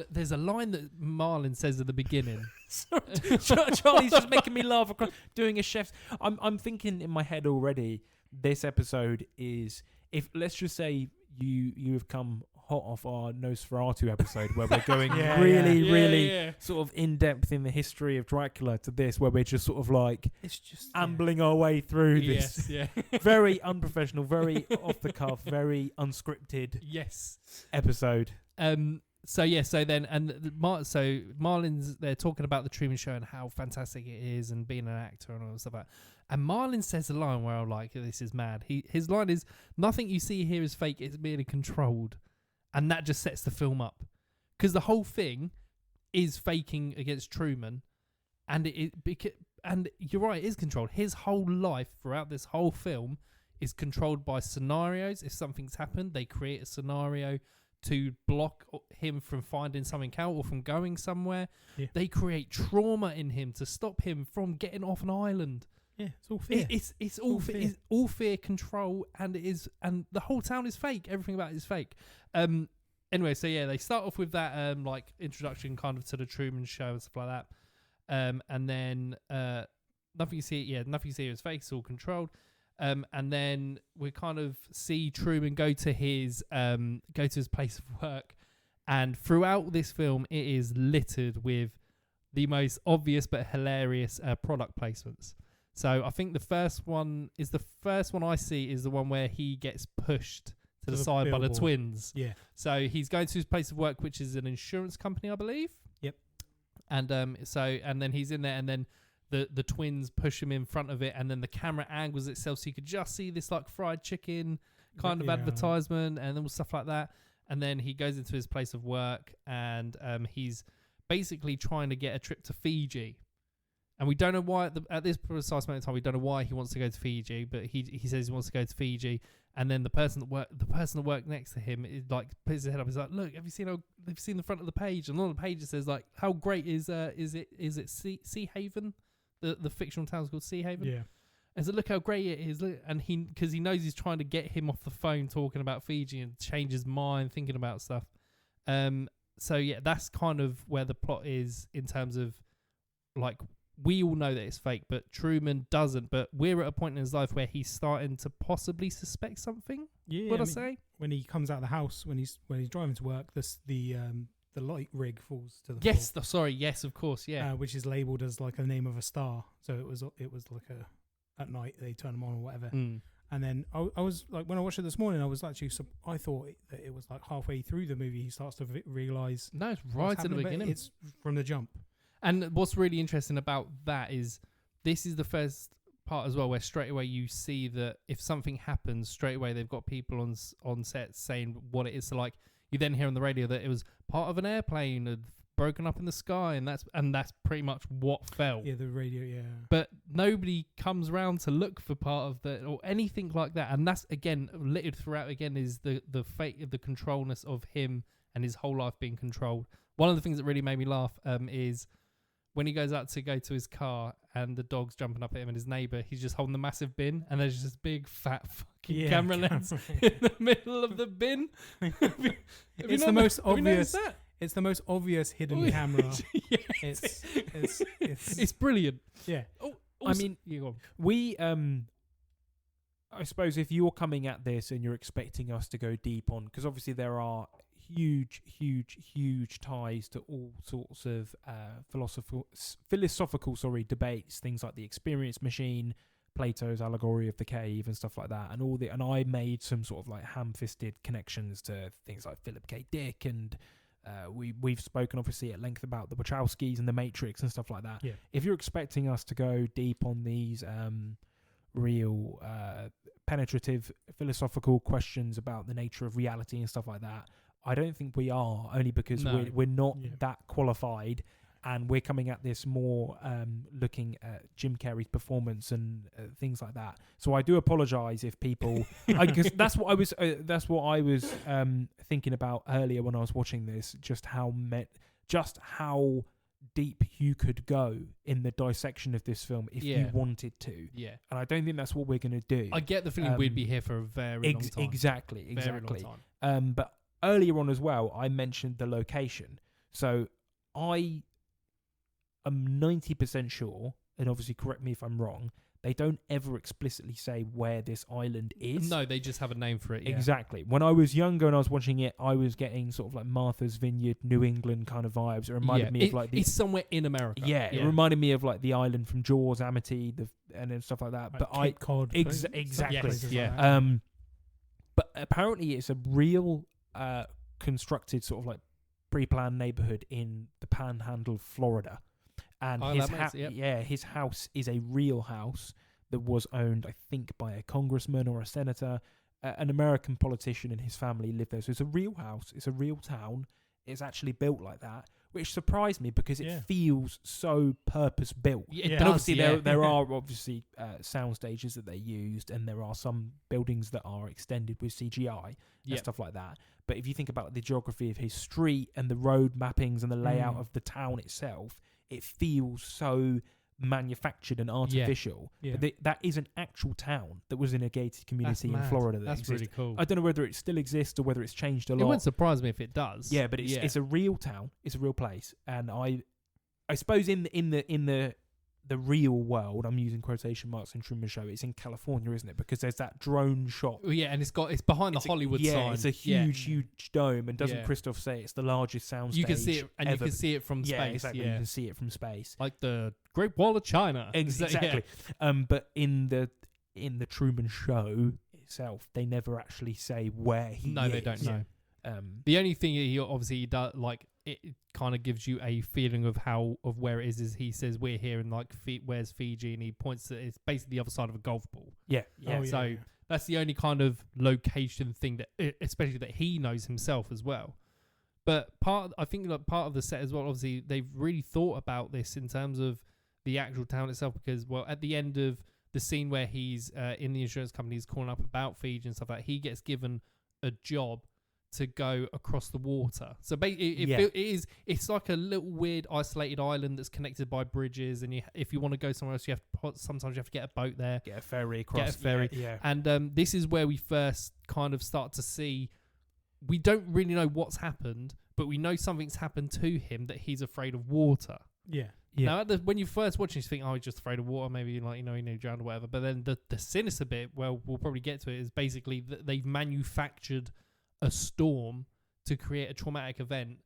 there's a line that Marlon says at the beginning. Charlie's just making me laugh across doing a chef's. I'm thinking in my head already. This episode is, if let's just say you have come hot off our Nosferatu episode where we're going really sort of in depth in the history of Dracula to this, where we're just sort of like It's just ambling our way through this. Yes, Very unprofessional, very off the cuff, very unscripted yes. episode. So Marlon's they're talking about the Truman Show and how fantastic it is and being an actor and all that stuff like that. And Marlon says a line where I'm like, this is mad. His line is, nothing you see here is fake, it's merely controlled. And that just sets the film up. Because the whole thing is faking against Truman. And and you're right, it is controlled. His whole life throughout this whole film is controlled by scenarios. If something's happened, they create a scenario to block him from finding something out or from going somewhere. Yeah. They create trauma in him to stop him from getting off an island. Yeah, it's all fear. It's all fear. It's all fear, control, and the whole town is fake. Everything about it is fake. Anyway, so yeah, they start off with that like introduction kind of to the Truman Show and stuff like that. And then nothing you see here is fake. It's all controlled. And then we kind of see Truman go to his place of work, and throughout this film, it is littered with the most obvious but hilarious product placements. So I think the first one I see is the one where he gets pushed to the side by the billboard. twins. Yeah. So he's going to his place of work, which is an insurance company, I believe. Yep. And then he's in there, and then the twins push him in front of it, and then the camera angles itself so you could just see this like fried chicken kind of advertisement and all stuff like that. And then he goes into his place of work, and he's basically trying to get a trip to Fiji. And we don't know why at this precise moment in time, we don't know why he wants to go to Fiji, but he says he wants to go to Fiji. And then the person that worked next to him is like puts his head up. He's like, "Look, have you seen the front of the page?" And on the page it says like, "How great is it Sea Haven? The fictional town's called Sea Haven." Yeah. And so look how great it is. Look, and because he knows he's trying to get him off the phone talking about Fiji and change his mind thinking about stuff. So yeah, that's kind of where the plot is in terms of like. We all know that it's fake, but Truman doesn't. But we're at a point in his life where he's starting to possibly suspect something. Yeah. Would I say? When he comes out of the house, when he's driving to work, the light rig falls to the Yes. Yes, of course. Yeah. which is labelled as like a name of a star. So it was like at night they turn them on or whatever. Mm. And then I was like, when I watched it this morning, I was actually I thought that it was like halfway through the movie he starts to realise. No, it's right at the beginning. It's from the jump. And what's really interesting about that is this is the first part as well where straight away you see that if something happens, straight away they've got people on set saying what it is. So like you then hear on the radio that it was part of an airplane had broken up in the sky, and that's pretty much what fell. Yeah, the radio. Yeah. But nobody comes around to look for part of that or anything like that. And that's again littered throughout. Again, is the fate of the controlness of him and his whole life being controlled. One of the things that really made me laugh is. When he goes out to go to his car and the dog's jumping up at him and his neighbour, he's just holding the massive bin and there's just this big fat fucking camera lens in the middle of the bin. It's the most obvious. That? It's the most obvious hidden camera. Yes. It's brilliant. Yeah. Oh, I mean, we I suppose if you're coming at this and you're expecting us to go deep on, because obviously there are huge ties to all sorts of philosophical debates, things like the experience machine, Plato's allegory of the cave and stuff like that, and I made some sort of like ham-fisted connections to things like Philip K. Dick, and we've spoken obviously at length about the Wachowskis and the Matrix and stuff like that. Yeah. If you're expecting us to go deep on these real penetrative philosophical questions about the nature of reality and stuff like that, I don't think we are, only because we're not that qualified. and we're coming at this more looking at Jim Carrey's performance and things like that. So I do apologise if people, because that's what I was thinking about earlier when I was watching this, just how deep you could go in the dissection of this film if you wanted to. Yeah. And I don't think that's what we're going to do. I get the feeling we'd be here for a very long time. Exactly. Very long time. But earlier on as well, I mentioned the location. So I am 90% sure, and obviously correct me if I'm wrong, they don't ever explicitly say where this island is. No, they just have a name for it. Yeah. Exactly. When I was younger and I was watching it, I was getting sort of like Martha's Vineyard, New England kind of vibes. It reminded me of like it's somewhere in America. Yeah, it reminded me of like the island from Jaws, Amity, and then stuff like that. Like but Cape Cod, exactly. Yes, yeah. Like But apparently it's a real constructed sort of like pre-planned neighborhood in the Panhandle, Florida. And his house is a real house that was owned, I think, by a congressman or a senator. An American politician and his family lived there. So it's a real house. It's a real town. It's actually built like that, which surprised me because it feels so purpose-built. Yeah, it and does, obviously there are obviously sound stages that they used, and there are some buildings that are extended with CGI and stuff like that. But if you think about the geography of his street and the road mappings and the layout of the town itself, it feels so manufactured and artificial. Yeah. But that is an actual town that was in a gated community in Florida. That's really cool. I don't know whether it still exists or whether it's changed a lot. It wouldn't surprise me if it does. Yeah, but it's a real town. It's a real place, and I suppose in the real world, I'm using quotation marks in Truman Show, it's in California, isn't it? Because there's that drone shot. Well, yeah, and it's behind the Hollywood sign. Yeah, it's a huge dome, and doesn't Christoph say it's the largest soundstage? You can see it, and ever. you can see it from space. Yeah, exactly. You can see it from space, like the Great Wall of China. Exactly. But in the Truman Show itself, they never actually say where he is. No, they don't know. The only thing he obviously does, like, it kind of gives you a feeling of where it is he says we're here in like where's Fiji, and he points to it's basically the other side of a golf ball. So that's the only kind of location thing that especially that he knows himself as well. But I think part of the set as well, obviously they've really thought about this in terms of the actual town itself, because at the end of the scene where he's in the insurance company, he's calling up about Fiji and stuff like that, he gets given a job to go across the water. So it's like a little weird isolated island that's connected by bridges, and if you want to go somewhere else, sometimes you have to get a boat there, get a ferry across. And this is where we first kind of start to see, we don't really know what's happened, but we know something's happened to him, that he's afraid of water. Now when you first watch it, you think, he's just afraid of water, maybe like he nearly drowned or whatever. But then the sinister bit, we'll probably get to it, is basically that they've manufactured a storm to create a traumatic event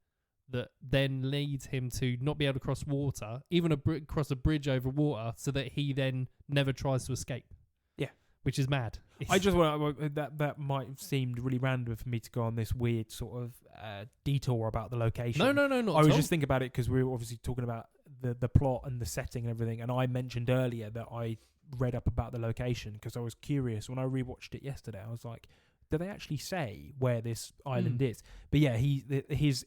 that then leads him to not be able to cross water, even cross a bridge over water, so that he then never tries to escape. Yeah, which is mad. I just want that might have seemed really random for me to go on this weird sort of detour about the location. No, not I was just thinking about it because we were obviously talking about the plot and the setting and everything, and I mentioned earlier that I read up about the location because I was curious. When I rewatched it yesterday, I was like, do they actually say where this island is? But yeah, his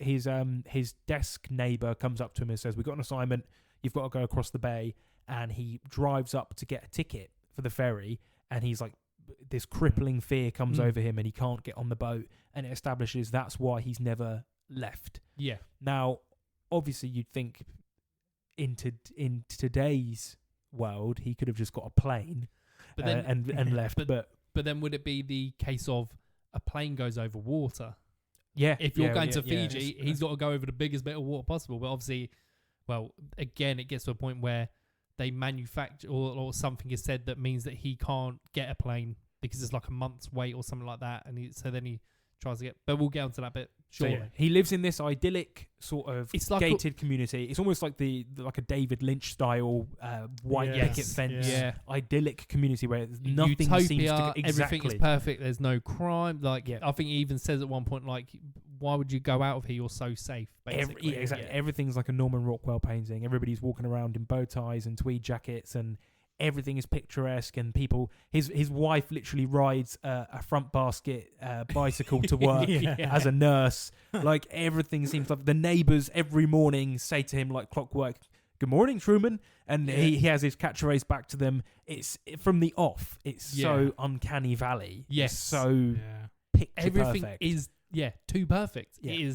desk neighbour comes up to him and says, "We've got an assignment. You've got to go across the bay." And he drives up to get a ticket for the ferry, and he's like, this crippling fear comes over him, and he can't get on the boat. And it establishes that's why he's never left. Yeah. Now, obviously, you'd think in today's world, he could have just got a plane, but then, and left. But then would it be the case of a plane goes over water? Yeah. If you're going to Fiji, he's got to go over the biggest bit of water possible. But obviously, again, it gets to a point where they manufacture or something is said that means that he can't get a plane because it's like a month's wait or something like that. And so then he tries to get... But we'll get onto that bit. Sure. So he lives in this idyllic sort of gated community. It's almost like like a David Lynch style white picket fence idyllic community where nothing Utopia, seems to everything is perfect. There's no crime. I think he even says at one point, like, why would you go out of here? You're so safe. Basically. Exactly. Everything's like a Norman Rockwell painting. Everybody's walking around in bow ties and tweed jackets, and everything is picturesque, and people. His wife literally rides a front basket bicycle to work Yeah. as a nurse. Like everything seems like the neighbours every morning say to him like clockwork, "Good morning, Truman," and he has his catchphrase back to them. It's from the off. It's so uncanny valley. Yes. It's so Yeah. picture Everything perfect. is too perfect. Yeah.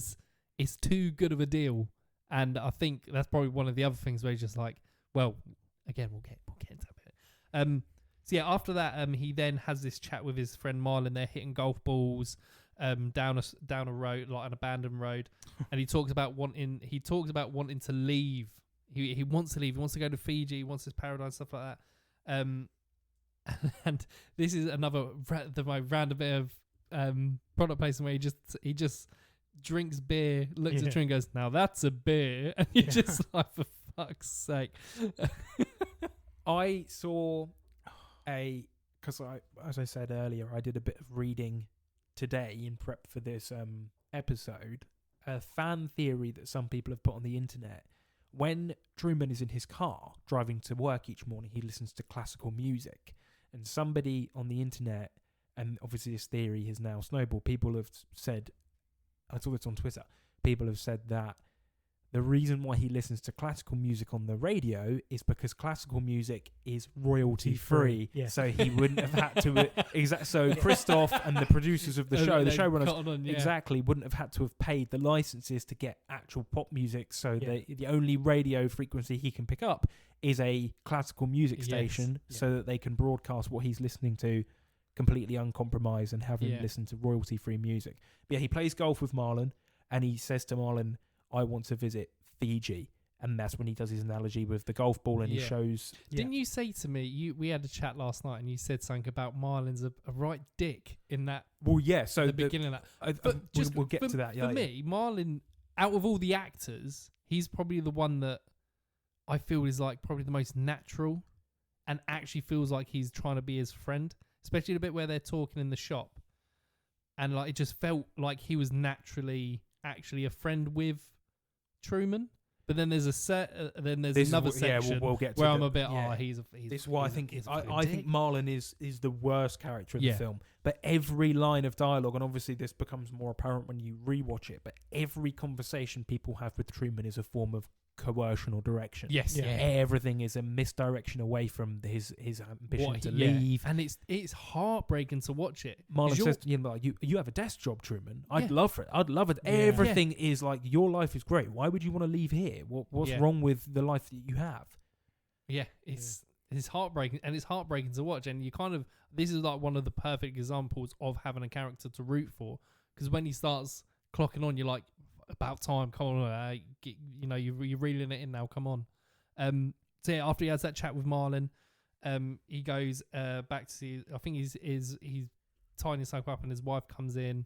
It's too good of a deal, and I think that's probably one of the other things where he's just like, well, again, we'll get into that bit. So yeah, after that, he then has this chat with his friend Marlon. They're hitting golf balls down a road, like an abandoned road, and he talks about wanting to leave. He wants to leave. He wants to go to Fiji. He wants his paradise, stuff like that. And this is another random bit of product placement where he just drinks beer, looks at Truman and goes, "Now that's a beer," and you're just like, for fuck's sake. I saw because as I said earlier, I did a bit of reading today in prep for this episode. A fan theory that some people have put on the internet. When Truman is in his car driving to work each morning, he listens to classical music. And somebody on the internet, and obviously this theory has now snowballed, people have said, I saw this on Twitter, people have said that the reason why he listens to classical music on the radio is because classical music is royalty free. Yeah. So he wouldn't have had to so Christoph and the producers of the show, the showrunners, exactly, wouldn't have had to have paid the licenses to get actual pop music. So the only radio frequency he can pick up is a classical music station, so that they can broadcast what he's listening to completely uncompromised and have him listen to royalty free music. But yeah, he plays golf with Marlon, and he says to Marlon, "I want to visit Fiji," and that's when he does his analogy with the golf ball, and he shows. Didn't you say to me we had a chat last night, and you said something about Marlon's a right dick in that? Well, yeah. So the beginning of that, we'll get to that. For me, Marlon, out of all the actors, he's probably the one that I feel is like probably the most natural, and actually feels like he's trying to be his friend, especially the bit where they're talking in the shop, and like it just felt like he was naturally actually a friend with Truman. But then there's another section we'll get to where I'm a bit he's this is why I think I think Marlon is the worst character of the film. But every line of dialogue, and obviously this becomes more apparent when you rewatch it, but every conversation people have with Truman is a form of coercion or direction. Yes, everything is a misdirection away from his ambition to leave, and it's heartbreaking to watch it. Marlon says, "You have a desk job, Truman. I'd love it. I'd love it. Everything is like your life is great. Why would you want to leave here? What's wrong with the life that you have?" Yeah, it's heartbreaking, and it's heartbreaking to watch. And you this is like one of the perfect examples of having a character to root for, because when he starts clocking on, you're like, about time, come on, you're reeling it in now, come on. So yeah, after he has that chat with Marlon, he goes back to see, I think he's tying himself up, and his wife comes in,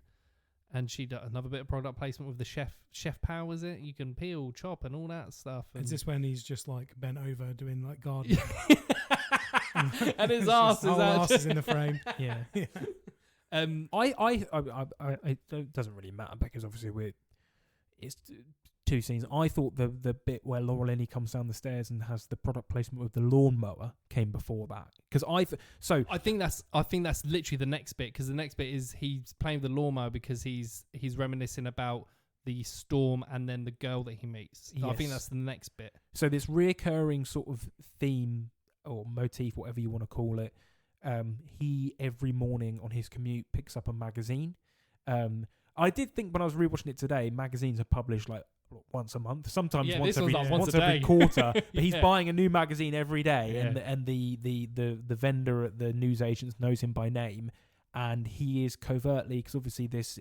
and she does another bit of product placement with the chef power, is it? You can peel, chop, and all that stuff. And is this when he's just like bent over doing like gardening? And his ass is in the frame. Yeah. It doesn't really matter, because obviously it's two scenes. I thought the bit where Laura Linney comes down the stairs and has the product placement with the lawnmower came before that, because I think that's literally the next bit, because the next bit is he's playing with the lawnmower because he's reminiscing about the storm and then the girl that he meets. So I think that's the next bit. So this reoccurring sort of theme or motif, whatever you want to call it, he every morning on his commute picks up a magazine. I did think when I was rewatching it today, magazines are published like once a month, sometimes once every quarter. But he's buying a new magazine every day, and the vendor at the newsagents knows him by name, and he is covertly, because obviously this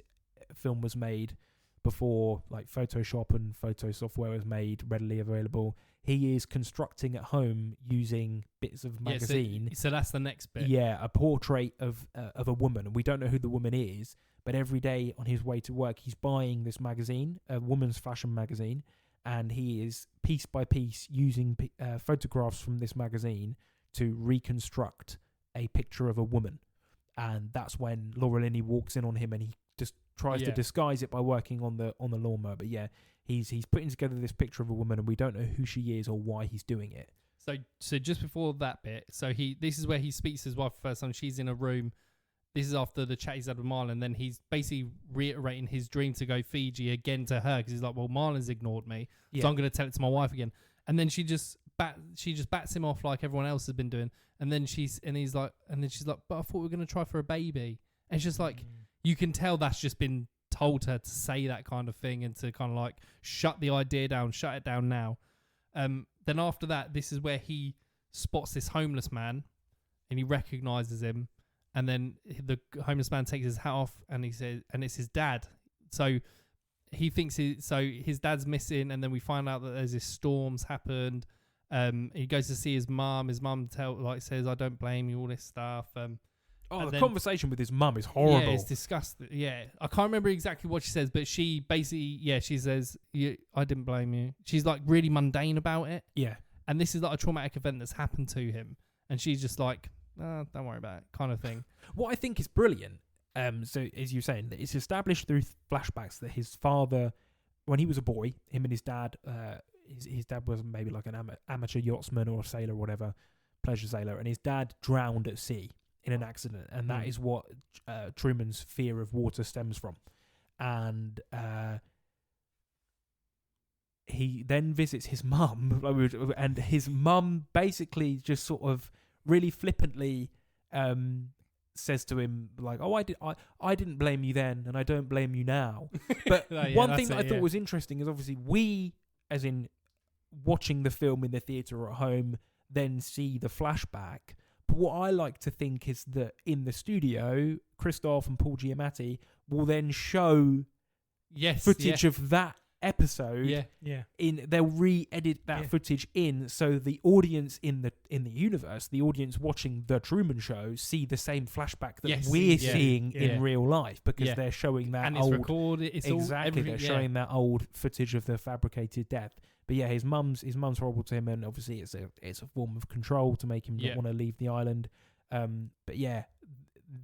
film was made before like Photoshop and photo software was made readily available. He is constructing at home using bits of magazine. So that's the next bit. Yeah, a portrait of a woman, and we don't know who the woman is. But every day on his way to work, he's buying this magazine, a woman's fashion magazine, and he is piece by piece using photographs from this magazine to reconstruct a picture of a woman. And that's when Laura Linney walks in on him, and he just tries to disguise it by working on the lawnmower. But yeah, he's putting together this picture of a woman, and we don't know who she is or why he's doing it. So just before that bit, this is where he speaks to his wife for the first time. She's in a room. This is after the chat he's had with Marlon. And then he's basically reiterating his dream to go Fiji again to her because he's like, well, Marlon's ignored me, so I'm going to tell it to my wife again. And then she just bats him off like everyone else has been doing. And then she's like, but I thought we were going to try for a baby. And it's just like, you can tell that's just been told her to say that kind of thing and to kind of like shut it down now. Then after that, this is where he spots this homeless man and he recognizes him. And then the homeless man takes his hat off and he says, and it's his dad. So he thinks his dad's missing. And then we find out that there's this storm's happened. He goes to see his mum. His mum says, I don't blame you, all this stuff. The conversation with his mum is horrible. Yeah, it's disgusting. Yeah, I can't remember exactly what she says, but she basically, she says, I didn't blame you. She's like really mundane about it. Yeah. And this is like a traumatic event that's happened to him. And she's just like, don't worry about it, kind of thing. What I think is brilliant, so as you're saying, it's established through flashbacks that his father, when he was a boy, him and his dad, his dad was maybe like an amateur yachtsman or a sailor or whatever, pleasure sailor, and his dad drowned at sea in an accident, and that is what Truman's fear of water stems from. And he then visits his mum, and his mum basically just sort of really flippantly says to him like, "Oh, I didn't blame you then, and I don't blame you now." But one thing that I thought was interesting is obviously we, as in watching the film in the theatre or at home, then see the flashback. But what I like to think is that in the studio, Christoph and Paul Giamatti will then show footage of that episode. They'll re-edit that footage in, so the audience in the universe, the audience watching the Truman Show, see the same flashback that we're seeing in real life, because they're showing that it's recorded. It's exactly they're showing that old footage of the fabricated death. But yeah, his mum's horrible to him, and obviously it's a form of control to make him not want to leave the island. But yeah,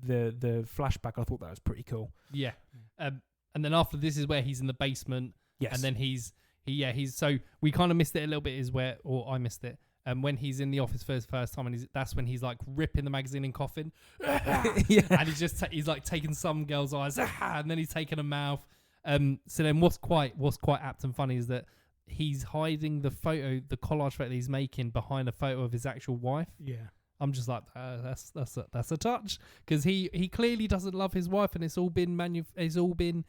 the flashback, I thought that was pretty cool. Yeah. And then after this is where he's in the basement. Yes. And then he's so we kind of missed it a little bit, or I missed it. When he's in the office for his first time, and that's when he's like ripping the magazine and coughing. And he's like taking some girl's eyes, and then he's taking a mouth. So then what's quite apt and funny is that he's hiding the collage photo that he's making behind a photo of his actual wife. Yeah. I'm just like, that's a touch, because he clearly doesn't love his wife, and it's all been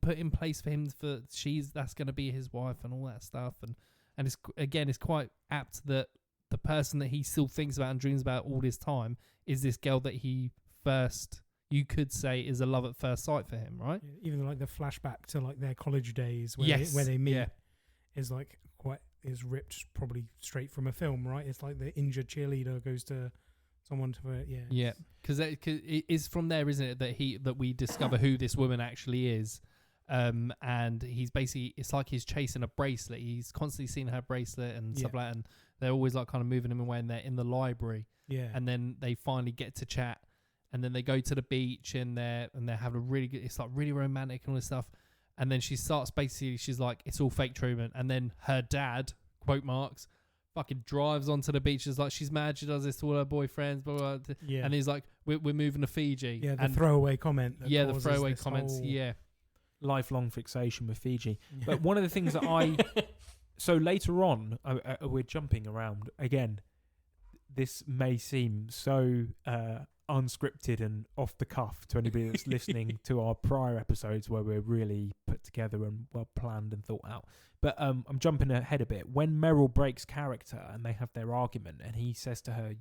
put in place for him that's going to be his wife and all that stuff, and it's quite apt that the person that he still thinks about and dreams about all this time is this girl that you could say is a love at first sight for him, right? Yeah, even like the flashback to like their college days where they meet is like is ripped probably straight from a film, right? It's like the injured cheerleader goes to someone because it is from there, isn't it, that we discover who this woman actually is, and he's basically, it's like he's chasing a bracelet. He's constantly seeing her bracelet and stuff like that, and they're always like kind of moving him away, and they're in the library, and then they finally get to chat, and then they go to the beach, and they're having a really good, it's like really romantic and all this stuff. And then she starts basically, she's like, it's all fake, Truman. And then her dad, quote marks, fucking drives onto the beach. It's like, she's mad, she does this to all her boyfriends, blah, blah, blah. And he's like, we're moving to Fiji. Yeah, the throwaway comment. The throwaway comments, lifelong fixation with Fiji. But one of the things that so later on, we're jumping around again. This may seem so unscripted and off the cuff to anybody that's listening to our prior episodes where we're really put together and well planned and thought out. But I'm jumping ahead a bit. When Meryl breaks character and they have their argument, and he says to her,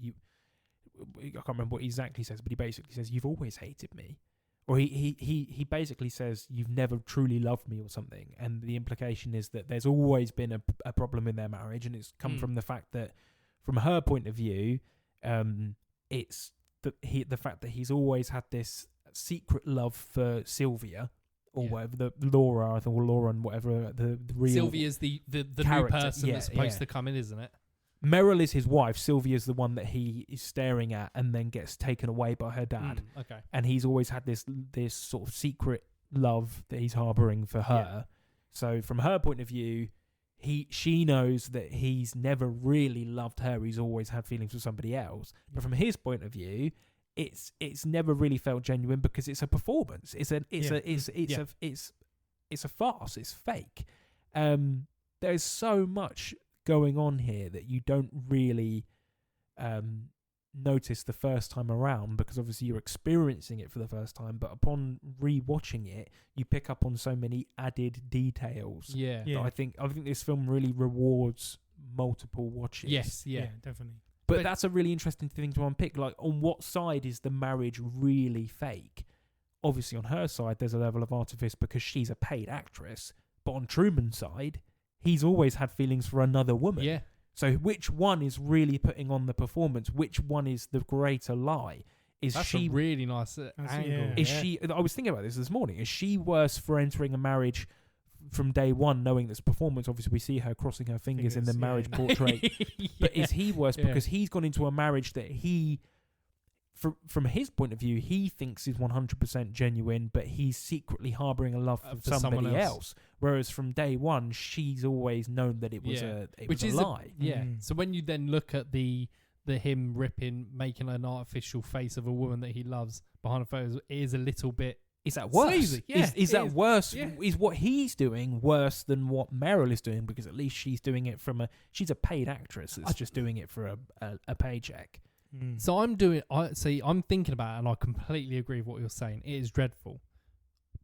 I can't remember what he exactly says, but he basically says, "You've always hated me," or he basically says, "You've never truly loved me," or something. And the implication is that there's always been a problem in their marriage, and it's come from the fact that, from her point of view, it's the fact that he's always had this secret love for Sylvia, or whatever, the Laura, or Lauren, whatever the real Sylvia's the new person that's supposed to come in, isn't it? Meryl is his wife. Sylvia's the one that he is staring at and then gets taken away by her dad. Okay. And he's always had this sort of secret love that he's harbouring for her. So from her point of view, she knows that he's never really loved her. He's always had feelings for somebody else. But from his point of view, it's never really felt genuine because it's a performance. It's a farce. It's fake. There's so much going on here that you don't really notice the first time around, because obviously you're experiencing it for the first time, but upon re-watching it you pick up on so many added details that I think this film really rewards multiple watches. Yes, yeah, definitely. But that's a really interesting thing to unpick. Like, on what side is the marriage really fake? Obviously on her side there's a level of artifice because she's a paid actress, but on Truman's side he's always had feelings for another woman. Yeah. So which one is really putting on the performance? Which one is the greater lie? That's a really nice angle. Is she? I was thinking about this morning. Is she worse for entering a marriage from day one, knowing this performance? Obviously, we see her crossing her fingers in the marriage portrait. But is he worse because he's gone into a marriage that he, from his point of view, he thinks is 100% genuine, but he's secretly harbouring a love for somebody else. Whereas from day one, she's always known that it was a lie. So when you then look at the him making an artificial face of a woman that he loves behind the photos, it is a little bit. Is that worse? Sleazy. Yeah, is that worse? Yeah. Is what he's doing worse than what Meryl is doing? Because at least she's doing it she's a paid actress that's just doing it for a paycheck. So I'm thinking about it, and I completely agree with what you're saying. It is dreadful.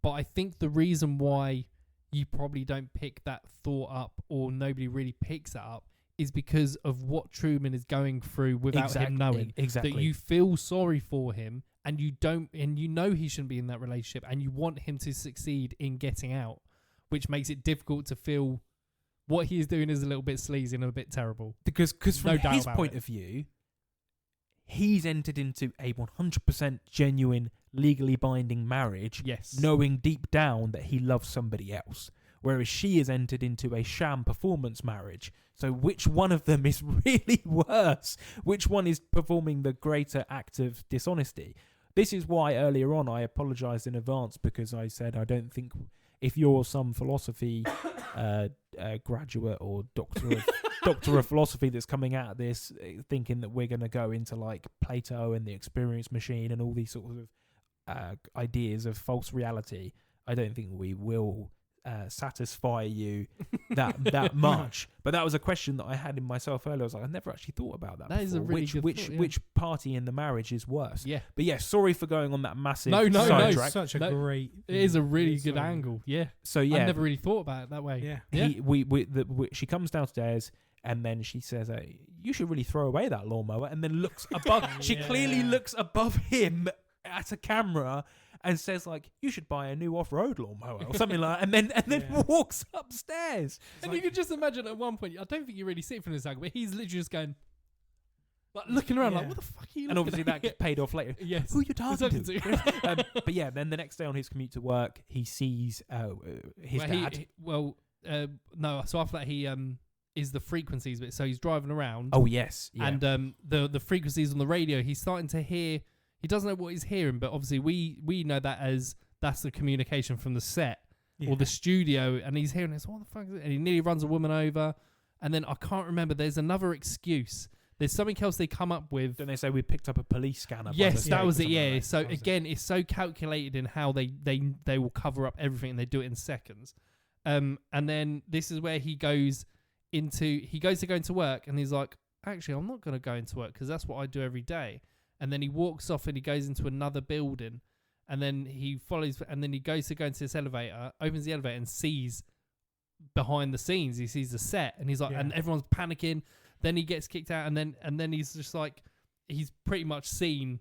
But I think the reason why you probably don't pick that thought up, or nobody really picks it up, is because of what Truman is going through without him knowing. Exactly. That you feel sorry for him, and you know he shouldn't be in that relationship, and you want him to succeed in getting out, which makes it difficult to feel what he is doing is a little bit sleazy and a bit terrible. Because from his point of view, he's entered into a 100% genuine, legally binding marriage, knowing deep down that he loves somebody else. Whereas she has entered into a sham performance marriage. So which one of them is really worse? Which one is performing the greater act of dishonesty? This is why earlier on I apologised in advance, because I said I don't think if you're some philosophy graduate or doctor of philosophy that's coming out of this thinking that we're going to go into like Plato and the experience machine and all these sorts of ideas of false reality, I don't think we will satisfy you that much. But that was a question that I had in myself earlier. I was like, I never actually thought about that. That is a really good thought, which party in the marriage is worse? Yeah. But yeah, sorry for going on that massive sidetrack. Such a great. It is a really good angle. Yeah. So yeah, I never really thought about it that way. Yeah. She comes downstairs. And then she says, you should really throw away that lawnmower. And then looks above. She clearly looks above him at a camera and says, like, you should buy a new off-road lawnmower or something like that. And then walks upstairs. And you can just imagine at one point, I don't think you really see it from this angle, but he's literally just going, like, looking around like, what the fuck are you And obviously that gets paid off later. Yes. Who are you talking to? But yeah, then the next day on his commute to work, he sees his dad. No, so after that he is the frequencies bit. So he's driving around. Oh yes, yeah. And the frequencies on the radio, he's starting to hear. He doesn't know what he's hearing, but obviously we know that as that's the communication from the set or the studio, and he's hearing this. What the fuck is it? And he nearly runs a woman over, and then I can't remember. There's another excuse. There's something else they come up with. Don't they say we picked up a police scanner? Yes, that was it. Yeah. So again, it's so calculated in how they will cover up everything, and they do it in seconds. And then this is where he goes to go into work, and he's like, actually, I'm not going to go into work because that's what I do every day. And then he walks off and he goes into another building, and then he follows, and then he goes to go into this elevator, opens the elevator and sees behind the scenes. He sees the set, and he's like, and everyone's panicking. Then he gets kicked out, and then he's just like, he's pretty much seen.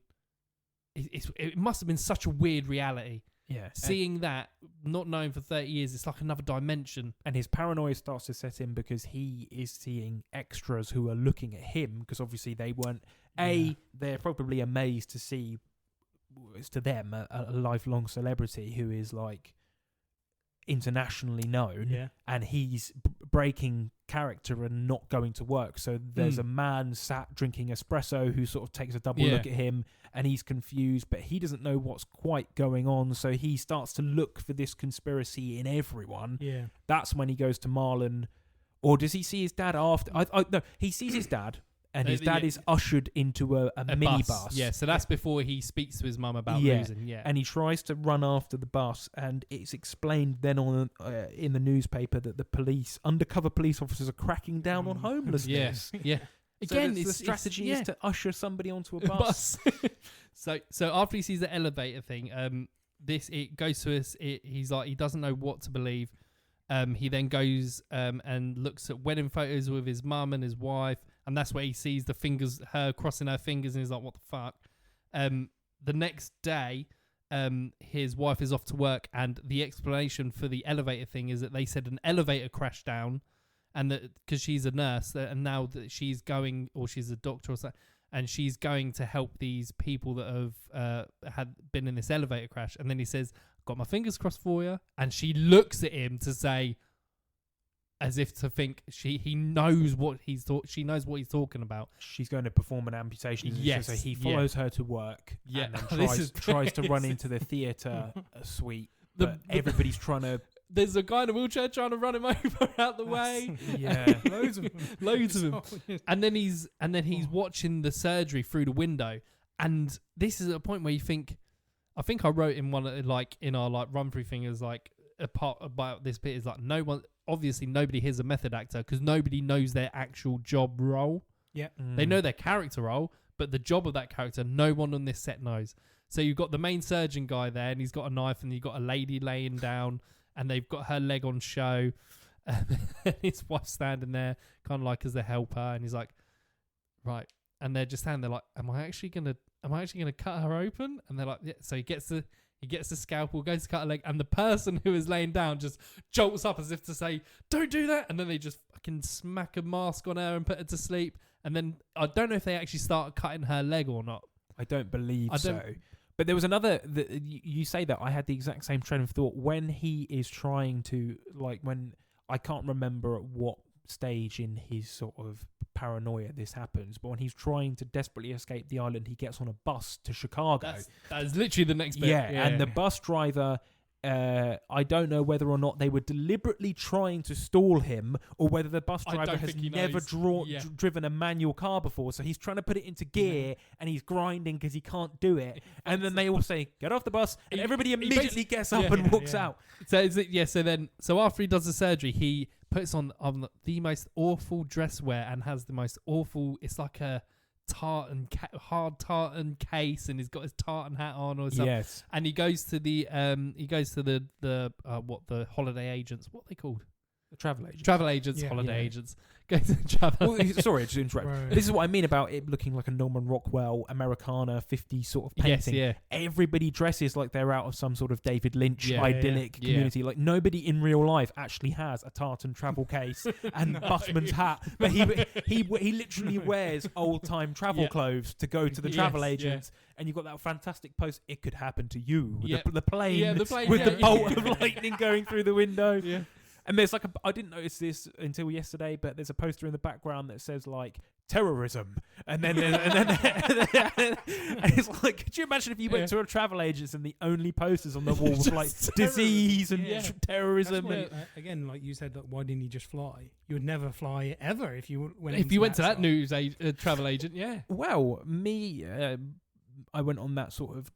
It must have been such a weird reality. Yeah, seeing that, not knowing for 30 years, it's like another dimension. And his paranoia starts to set in because he is seeing extras who are looking at him, because obviously they weren't. They're probably amazed to see, it's to them, a lifelong celebrity who is like internationally known, and he's breaking character and not going to work. So there's a man sat drinking espresso who sort of takes a double look at him, and he's confused, but he doesn't know what's quite going on. So he starts to look for this conspiracy in everyone. Yeah, that's when he goes to Marlon, Or does he see his dad after? No, he sees his dad, and his dad is ushered into a minibus. Yeah, so that's before he speaks to his mum about losing. Yeah, and he tries to run after the bus, and it's explained then on in the newspaper that the undercover police officers are cracking down on homelessness. Yeah. Again, so the strategy is to usher somebody onto a bus. So after he sees the elevator thing, it goes to us. He's like, he doesn't know what to believe. He then goes and looks at wedding photos with his mum and his wife, and that's where he sees her crossing her fingers, and he's like, what the fuck? The next day, his wife is off to work, and the explanation for the elevator thing is that they said an elevator crashed down, and that because she's a nurse, and now that she's going, or she's a doctor or something, and she's going to help these people that have had been in this elevator crash. And then he says, got my fingers crossed for you. And she looks at him to say, as if to think he knows what she knows what he's talking about. She's going to perform an amputation. Yes. So he follows her to work. Yeah. And then tries to run into the theatre suite. But everybody's trying to... There's a guy in a wheelchair trying to run him over out the way. Yeah. Loads of them. Loads of them. And then he's watching the surgery through the window. And this is a point where you think, I think I wrote in one in our run through thing as a part about this bit is obviously nobody here's a method actor because nobody knows their actual job role. Yeah. They know their character role, but the job of that character, no one on this set knows. So you've got the main surgeon guy there, and he's got a knife, and you've got a lady laying down, and they've got her leg on show, and his wife's standing there, kind of like as the helper, and he's like, right, and they're just standing there like, am I actually gonna cut her open? And they're like, yeah. So he gets the scalpel, goes to cut her leg, and the person who is laying down just jolts up as if to say, don't do that, and then they just fucking smack a mask on her and put her to sleep, and then I don't know if they actually start cutting her leg or not. I don't believe so. But there was another, you say that, I had the exact same train of thought when he is trying to, when, I can't remember at what stage in his sort of paranoia this happens, but when he's trying to desperately escape the island, he gets on a bus to Chicago. That is literally the next bit. And the bus driver... I don't know whether or not they were deliberately trying to stall him or whether the bus driver has never driven a manual car before. So he's trying to put it into gear and he's grinding because he can't do it. And then they all say, get off the bus. And everybody immediately gets up and walks out. So after he does the surgery, he puts on the most awful dress wear and has the most awful, it's like a hard tartan case, and he's got his tartan hat on or something. Yes. And he goes to the holiday agents, what are they called? The travel agents. Travel agents, holiday agents. Go to travel. Sorry to interrupt. Right. This is what I mean about it looking like a Norman Rockwell Americana 50s sort of painting. Yes, yeah. Everybody dresses like they're out of some sort of David Lynch idyllic community. Like nobody in real life actually has a tartan travel case and busman's hat, but he literally wears old time travel clothes to go to the travel agents. And you've got that fantastic post. It could happen to you. With the plane with the bolt of lightning going through the window. Yeah. And there's I didn't notice this until yesterday, but there's a poster in the background that says terrorism, and then and it's like, could you imagine if you went to a travel agent and the only posters on the wall was disease and terrorism? Again, like you said, why didn't you just fly? You would never fly ever if you went. If you went to that news travel agent, Well, I went on that sort of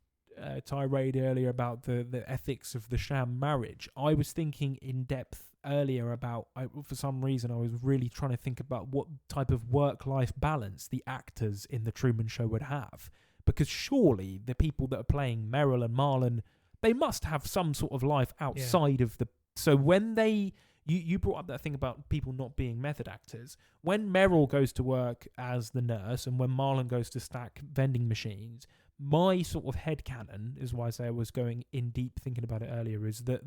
tirade earlier about the ethics of the sham marriage. I was thinking in depth earlier about, for some reason I was really trying to think about what type of work-life balance the actors in the Truman Show would have, because surely the people that are playing Meryl and Marlon, they must have some sort of life outside of the... So when you brought up that thing about people not being method actors. When Meryl goes to work as the nurse and when Marlon goes to stack vending machines, my sort of headcanon, is why I say I was going in deep thinking about it earlier, is that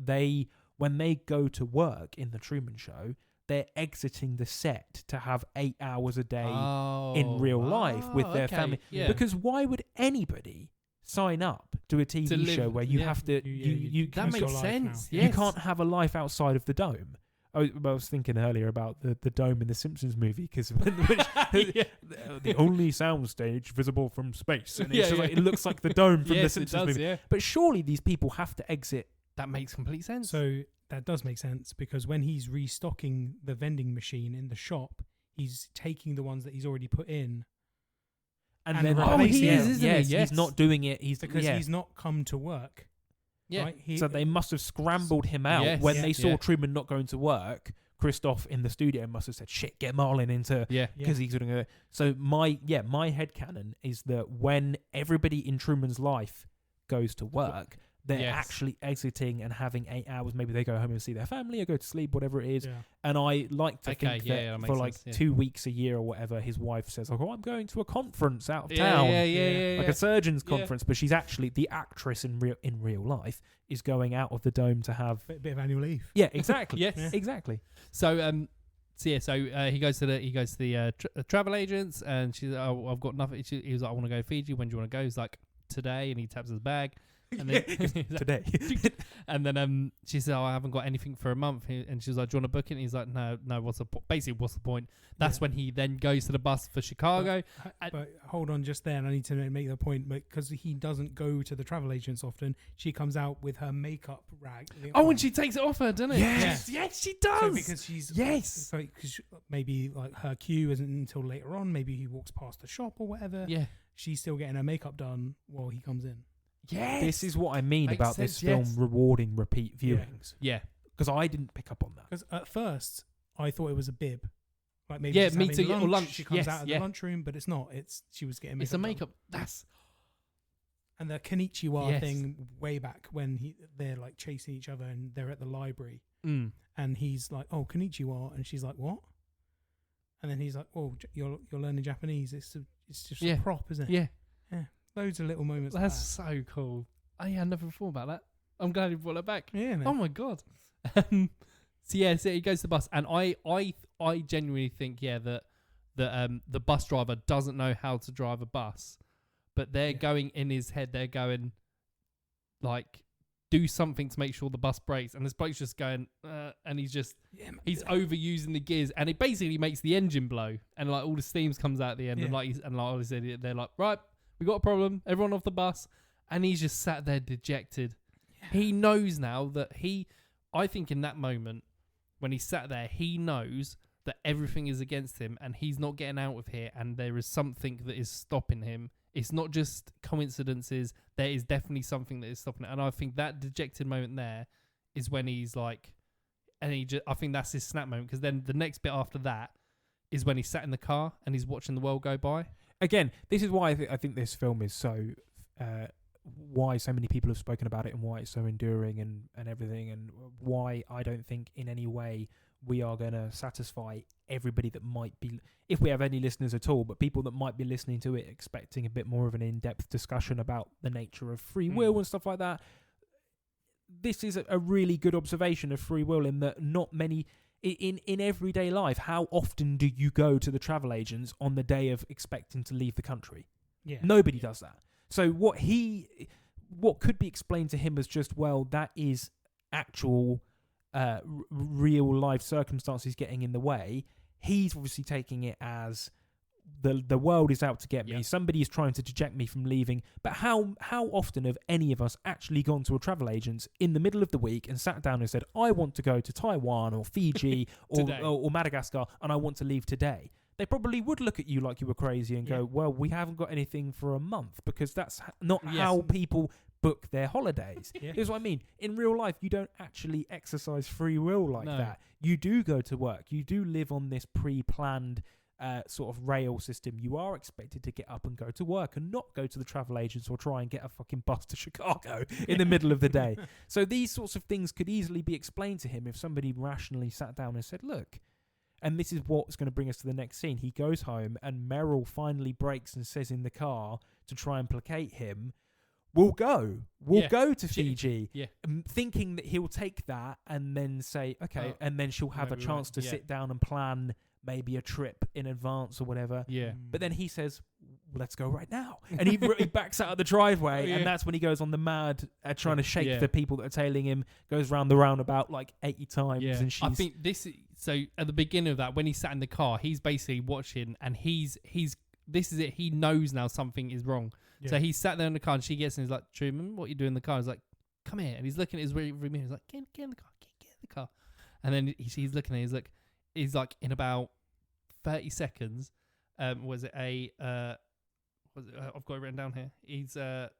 when they go to work in the Truman Show, they're exiting the set to have 8 hours a day in real life with their family. Yeah. Because why would anybody sign up to a TV show where you have to... that makes sense. You can't have a life outside of the dome. I was thinking earlier about the dome in the Simpsons movie, because the only soundstage visible from space, and it looks like the dome from the Simpsons movie. Yeah. But surely these people have to exit. That makes complete sense. So that does make sense, because when he's restocking the vending machine in the shop, he's taking the ones that he's already put in. And And then replacing he is, them. isn't he? yes, Yes. he's not doing it. He's Because he's not come to work. Yeah. Right? So they must have scrambled him out Yes. when Yeah. they saw Yeah. Truman not going to work. Christoph in the studio must have said, "Shit, get Marlin into." Yeah. Because he's going to. So my headcanon is that when everybody in Truman's life goes to work, they're Yes. actually exiting and having 8 hours. Maybe they go home and see their family or go to sleep, whatever it is. Yeah. And I like to Okay, think yeah, that that makes for like sense, yeah. 2 weeks a year or whatever, his wife says, "Oh, I'm going to a conference out of Yeah, town." yeah. Like a surgeon's Yeah. conference, but she's actually the actress in real life is going out of the dome to have. Bit of annual leave. Yeah, exactly. Yes. Yeah. Exactly. So he goes to the travel agents, and she's like, "Oh, I've got nothing." He was like, "I want to go to Fiji. When do you want to go?" He's like, "Today," and he taps his bag. And then he's like, Today. and then she said, "Oh, I haven't got anything for a month." And she was like, "Do you want to book it?" And he's like, "No. What's the basically what's the point?" That's Yeah. when he then goes to the bus for Chicago. But hold on just there, and I need to make the point, because he doesn't go to the travel agents often. She comes out with her makeup rag. Oh, and she takes it off her, doesn't it? Yes, yes, she does. So because she's Yes. so cause maybe like her cue isn't until later on. Maybe he walks past the shop or whatever. Yeah. She's still getting her makeup done while he comes in. Yes. This is what I mean Makes about this sense, film yes. rewarding repeat Yeah. viewings. Yeah. Because I didn't pick up on that. Because at first I thought it was a bib. Like maybe Yeah, she's me having too. Or lunch, She comes yes, out of yeah. the lunchroom, but it's not. She was getting makeup. It's a done. makeup. That's And the Konnichiwa Yes. thing way back when they're like chasing each other and they're at the library, and he's like, "Oh, Konnichiwa," and she's like, "What?" And then he's like, "Oh, you're learning Japanese. It's just Yeah. a prop, isn't it?" yeah. Loads of little moments. That's like so cool. I had never thought about that. I'm glad you brought that back. that. Yeah, man. Oh my god. So he goes to the bus, and I genuinely think that the bus driver doesn't know how to drive a bus, but they're Yeah. going in his head. They're going like, do something to make sure the bus brakes, and this bloke's just going, and he's Yeah, overusing the gears, and it basically makes the engine blow, and like all the steams comes out at the end, and Yeah. like I said, they're like, right, we got a problem, everyone off the bus, and he's just sat there dejected. He knows now that I think in that moment when he sat there, he knows that everything is against him and he's not getting out of here, and there is something that is stopping him. It's not just coincidences. There is definitely something that is stopping it. And I think that dejected moment there is when he's like, and I think that's his snap moment, because then the next bit after that is when he's sat in the car and he's watching the world go by. Again, this is why I think this film is so. Why so many people have spoken about it, and why it's so enduring and everything, and why I don't think in any way we are going to satisfy everybody that might be, if we have any listeners at all, but people that might be listening to it expecting a bit more of an in-depth discussion about the nature of free will and stuff like that. This is a really good observation of free will, in that not many in everyday life, how often do you go to the travel agents on the day of expecting to leave the country? Yeah. Nobody does that. So what could be explained to him as just, well, that is actual real life circumstances getting in the way. He's obviously taking it as the world is out to get me. Yeah. Somebody is trying to deject me from leaving. But how often have any of us actually gone to a travel agent in the middle of the week and sat down and said, I want to go to Taiwan or Fiji or Madagascar, and I want to leave today? They probably would look at you like you were crazy and go, well, we haven't got anything for a month, because that's not how people book their holidays. Yeah. Here's what I mean. In real life, you don't actually exercise free will like No. that. You do go to work. You do live on this pre-planned sort of rail system. You are expected to get up and go to work and not go to the travel agents or try and get a fucking bus to Chicago in the middle of the day. So these sorts of things could easily be explained to him if somebody rationally sat down and said, look, and this is what's going to bring us to the next scene. He goes home and Meryl finally breaks and says in the car to try and placate him, we'll go to Fiji. Yeah. Thinking that he'll take that and then say, okay, and then she'll have a maybe chance to yeah. sit down and plan maybe a trip in advance or whatever. Yeah. But then he says, well, let's go right now. And he backs out of the driveway, Yeah. and that's when he goes on the mad trying to shake Yeah. the people that are tailing him, goes round the roundabout like 80 times. Yeah. And she's... I think so at the beginning of that, when he sat in the car, he's basically watching, and he's this is it. He knows now something is wrong. Yeah. So he sat there in the car, and she gets in. He's like, Truman, what are you doing in the car? He's like, come here. And he's looking at his rear mirror. He's like, get in the car. Get the car. And then he's looking at it. He's like, in about 30 seconds, I've got it written down here. He's a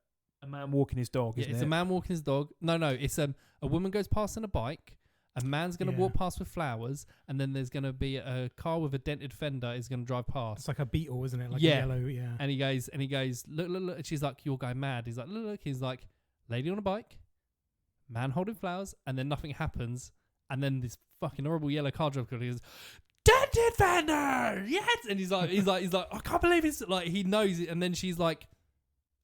man walking his dog, isn't it? It's a man walking his dog. No, it's a woman goes past on a bike. A man's going to walk past with flowers, and then there's going to be a car with a dented fender is going to drive past. It's like a beetle, isn't it? Like a yellow, And he goes, look. And she's like, you're going mad. He's like, look. He's like, lady on a bike, man holding flowers, and then nothing happens. And then this fucking horrible yellow car drives. He goes, dented fender, yes. And he's like, I can't believe it's like he knows it. And then she's like,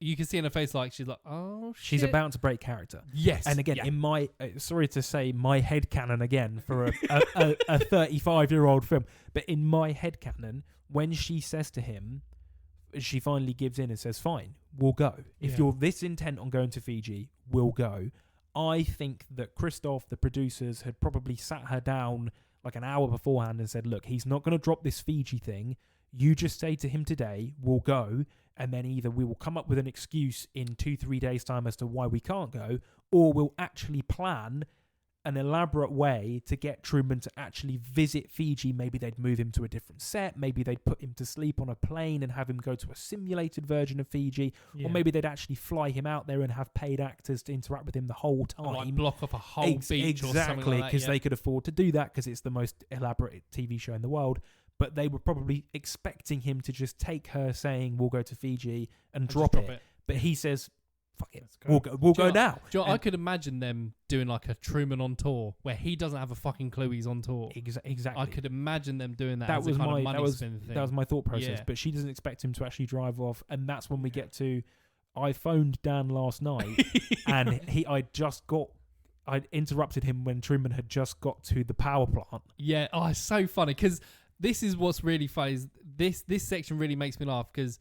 you can see in her face, like she's like, oh shit. She's about to break character. Yes. And again, in my sorry to say my headcanon again for a 35-year-old film, but in my headcanon, when she says to him, she finally gives in and says, fine, we'll go. If you're this intent on going to Fiji, we'll go. I think that Christoph, the producers, had probably sat her down like an hour beforehand and said, look, he's not going to drop this Fiji thing. You just say to him today, we'll go. And then either we will come up with an excuse in 2-3 days' time as to why we can't go, or we'll actually plan an elaborate way to get Truman to actually visit Fiji. Maybe they'd move him to a different set. Maybe they'd put him to sleep on a plane and have him go to a simulated version of Fiji. Yeah. Or maybe they'd actually fly him out there and have paid actors to interact with him the whole time. Or like block off a whole beach or something like that. Exactly, because they could afford to do that because it's the most elaborate TV show in the world. But they were probably expecting him to just take her saying, we'll go to Fiji and drop it. But he says, fuck it, we'll go now. I could imagine them doing like a Truman on tour where he doesn't have a fucking clue he's on tour. Exactly. I could imagine them doing that. That was my thing. That was my thought process. Yeah. But she doesn't expect him to actually drive off, and that's when we get to. I phoned Dan last night, and I interrupted him when Truman had just got to the power plant. Yeah, it's so funny because this is what's really funny. This section really makes me laugh because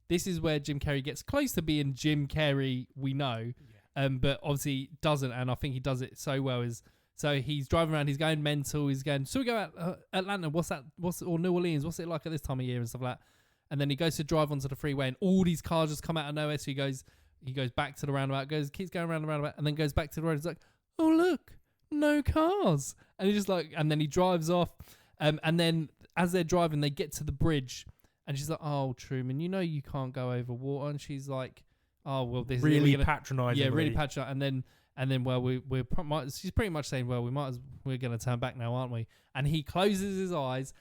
this is where Jim Carrey gets close to being Jim Carrey we know, but obviously doesn't, and I think he does it so well. So he's driving around, he's going mental, he's going, so we go out Atlanta, or New Orleans, what's it like at this time of year and stuff like that. And then he goes to drive onto the freeway and all these cars just come out of nowhere, so he goes back to the roundabout, keeps going around the roundabout, and then goes back to the road. He's like, oh look, no cars. And he just like, and then he drives off, and then as they're driving, they get to the bridge. And she's like, oh, Truman, you know you can't go over water. And she's like, oh, well, this really is... patronising. Yeah, really patronising. And then, well, she's pretty much saying, well, we're going to turn back now, aren't we? And he closes his eyes,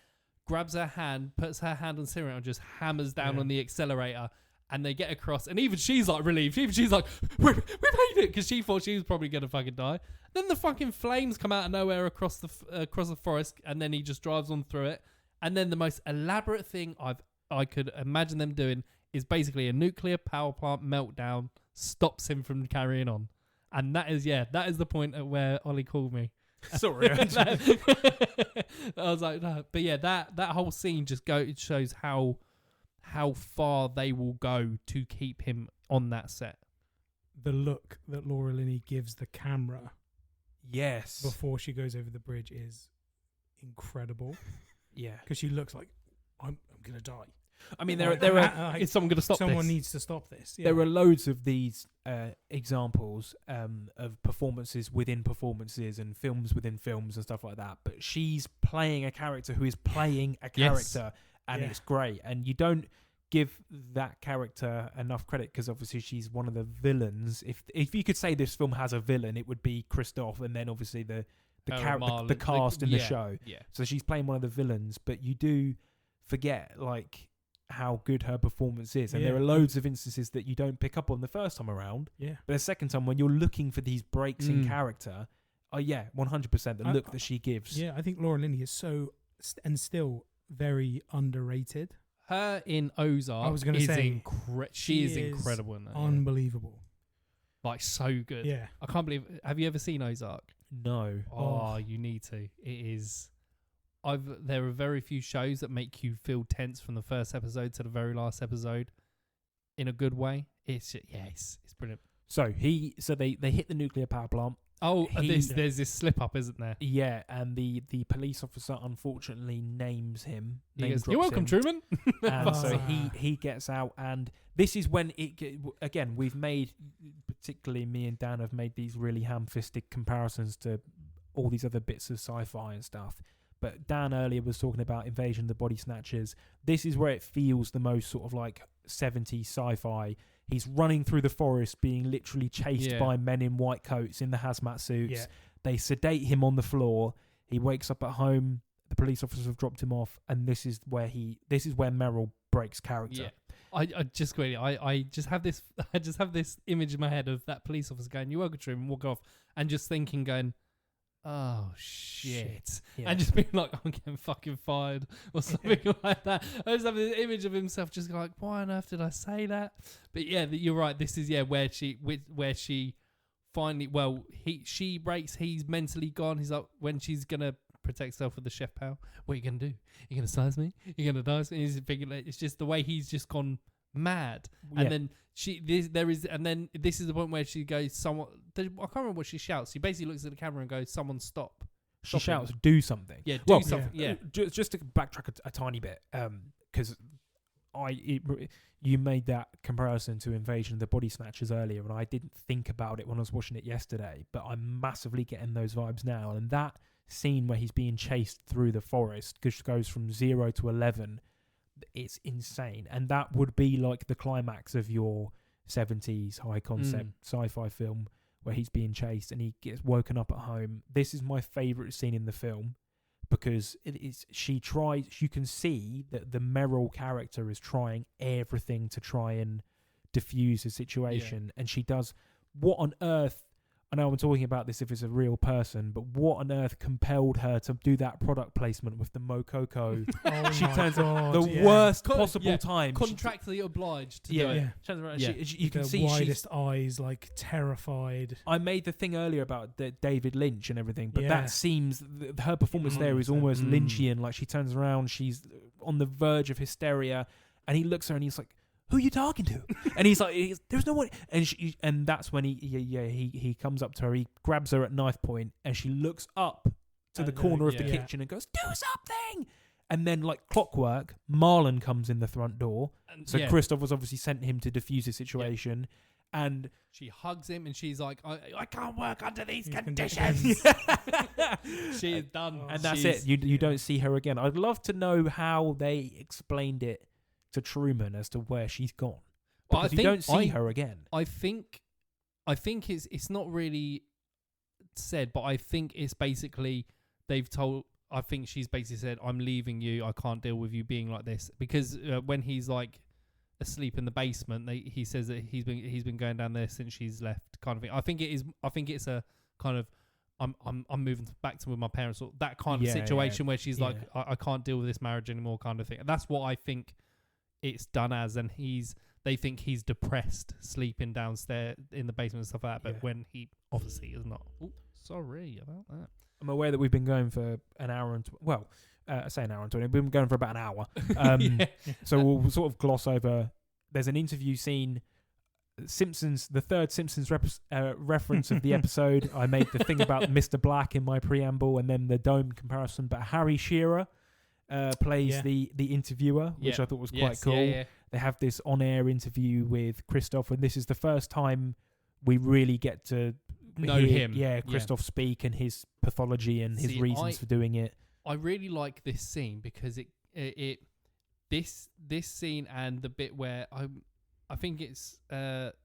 grabs her hand, puts her hand on the steering wheel and just hammers down on the accelerator. And they get across. And even she's like relieved. Even she's like, we made it. Because she thought she was probably going to fucking die. Then the fucking flames come out of nowhere across the forest. And then he just drives on through it. And then the most elaborate thing I could imagine them doing is basically a nuclear power plant meltdown stops him from carrying on. And that is the point at where Ollie called me. Sorry. I was like, no. But yeah, that whole scene just shows how far they will go to keep him on that set. The look that Laura Linney gives the camera before she goes over the bridge is incredible. Yeah. Because she looks like, I'm going to die. I mean, is someone going to stop someone needs to stop this. Yeah. There are loads of these examples of performances within performances and films within films and stuff like that. But she's playing a character who is playing a character, and it's great. And you don't give that character enough credit because obviously she's one of the villains. If you could say this film has a villain, it would be Christoph, and then obviously the cast in the show. Yeah. So she's playing one of the villains, but you do forget like how good her performance is, and there are loads of instances that you don't pick up on the first time around. Yeah. But the second time, when you're looking for these breaks in character, 100% the look that she gives. Yeah, I think Laura Linney is so and still very underrated. Her in Ozark, I was going to say, she is incredible in that. Unbelievable. Like so good. Yeah. I can't believe. Have you ever seen Ozark? No. Oh, you need to. It is. There are very few shows that make you feel tense from the first episode to the very last episode in a good way. It's brilliant. So they hit the nuclear power plant. Oh, there's this slip up, isn't there? Yeah, and the police officer unfortunately names him. He goes, "You're welcome, Truman." And so he gets out, and this is when again we've made, particularly me and Dan have made these really ham-fisted comparisons to all these other bits of sci-fi and stuff. But Dan earlier was talking about Invasion of the Body Snatchers. This is where it feels the most sort of like 70s sci-fi. He's running through the forest being literally chased by men in white coats in the hazmat suits. Yeah. They sedate him on the floor. He wakes up at home. The police officers have dropped him off, and this is where Meryl breaks character. Yeah. I just have this image in my head of that police officer going, "You're welcome to him," and walk off, and just thinking, going, "Oh shit," Yeah. and just being like, "I'm getting fucking fired" or something like that. I just have this image of himself just like, "Why on earth did I say that?" But yeah, you're right. This is where she finally, she breaks. He's mentally gone. He's like, when she's gonna protect herself with the chef pal. What are you gonna do? You're gonna size me? You're gonna dice me? He's thinking, it's just the way he's just gone mad. Yeah. And then this is the point where she goes, I can't remember what she shouts. She basically looks at the camera and goes, "Someone stop." She shouts, "Do something." Yeah, Well, something. Yeah. Just to backtrack a tiny bit, because you made that comparison to Invasion of the Body Snatchers earlier, and I didn't think about it when I was watching it yesterday, but I'm massively getting those vibes now. And that scene where he's being chased through the forest just goes from 0 to 11. It's insane, and that would be like the climax of your 70s high concept sci-fi film where he's being chased and he gets woken up at home. This is my favourite scene in the film because you can see that the Meryl character is trying everything to try and diffuse the situation, and she does what on earth. I know I'm talking about this if it's a real person, but what on earth compelled her to do that product placement with the Mococo? She turns out the worst possible time. Contractually obliged to do Yeah. it. Turns around, Yeah. you can The see widest eyes, like terrified. I made the thing earlier about David Lynch and everything, but Yeah. that seems her performance there is almost Lynchian. Like she turns around, she's on the verge of hysteria, and he looks at her and he's like, "Who are you talking to?" And he's like, "There's no one." And that's when he comes up to her, he grabs her at knife point, and she looks up to the corner of the kitchen and goes, "Do something!" And then, like clockwork, Marlon comes in the front door. So Christoph was obviously sent him to defuse the situation, and she hugs him, and she's like, "I can't work under these conditions." She is done, and that's it. You don't see her again. I'd love to know how they explained it to Truman as to where she's gone, because you don't see her again. I think it's not really said, but I think it's basically they've told. I think she's basically said, "I'm leaving you. I can't deal with you being like this." Because when he's like asleep in the basement, he says that he's been going down there since she's left, kind of thing. I think it's a kind of I'm moving back to with my parents, or that kind of situation where she's like, I can't deal with this marriage anymore, kind of thing. And that's what I think it's done as, and they think he's depressed, sleeping downstairs in the basement and stuff like that. But when he obviously is not. Ooh, sorry about that. I'm aware that we've been going for an hour and I say an hour and 20. We've been going for about an hour. So we'll sort of gloss over. There's an interview scene. Simpsons, the third Simpsons reference of the episode. I made the thing about Mr. Black in my preamble, and then the dome comparison. But Harry Shearer plays the interviewer, which I thought was quite cool. They have this on-air interview with Christoph, and this is the first time we really get to know him. Christoph speak and his pathology and his reasons for doing it. I really like this scene because this scene and the bit where I think it's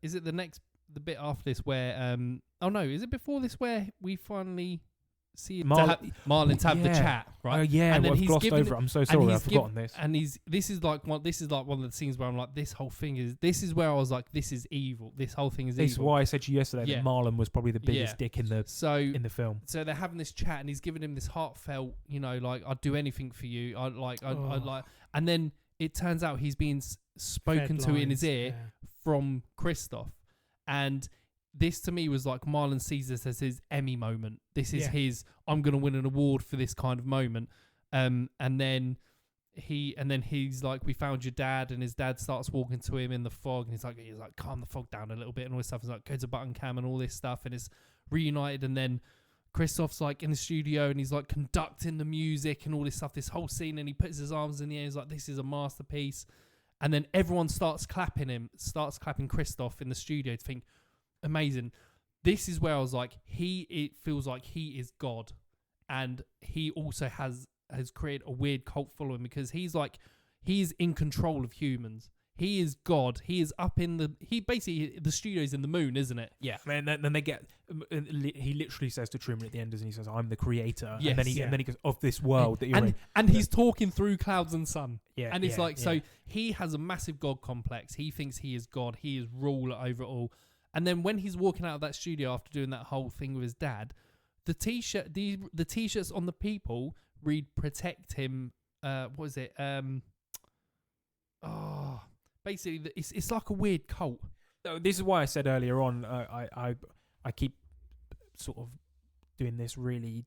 is it the bit after this where is it before this where we finally see Marlon to have the chat, right? Oh yeah, and then he's glossed over it. I'm so sorry, I've forgotten this. And this is like one of the scenes where I'm like, this whole thing this is where I was like, this is evil. This whole thing is evil. This is why I said to you yesterday that Marlon was probably the biggest dick in the film. So they're having this chat, and he's giving him this heartfelt, like, I'd do anything for you. I'd like, and then it turns out he's being spoken to in his ear from Christoph, and this to me was like Marlon sees this as his Emmy moment. This is his, I'm going to win an award for this kind of moment. And then he's like, we found your dad, and his dad starts walking to him in the fog, and he's like, calm the fog down a little bit and all this stuff. He's like, go to button cam and all this stuff, and it's reunited. And then Christoph's like in the studio, and he's like conducting the music and all this stuff, this whole scene, and he puts his arms in the air. He's like, this is a masterpiece. And then everyone starts clapping Christoph in the studio to think, amazing. This is where I was like, it feels like he is God. and he also has created a weird cult following because he's in control of humans. He is God. He is up in the studio's in the moon, isn't it? Yeah, and then they get. He literally says to Truman at the end, and he says, "I'm the creator." Yes. And then he goes, "Of this world that you're in." And he's talking through clouds and sun. Yeah, and it's so he has a massive God complex. He thinks he is God. He is ruler over it all. And then when he's walking out of that studio after doing that whole thing with his dad, the t-shirts on the people read "Protect him." What is it? Basically, it's like a weird cult. This is why I said earlier on, I keep sort of doing this really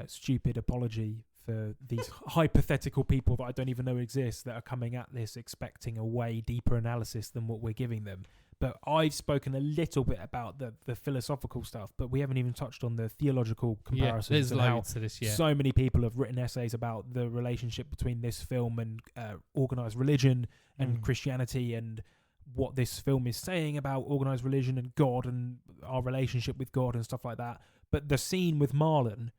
stupid apology for these hypothetical people that I don't even know exist that are coming at this expecting a way deeper analysis than what we're giving them. But I've spoken a little bit about the philosophical stuff, but we haven't even touched on the theological comparisons. There's and how loads to this, so many people have written essays about the relationship between this film and organized religion and Christianity, and what this film is saying about organized religion and God and our relationship with God and stuff like that. But the scene with Marlon,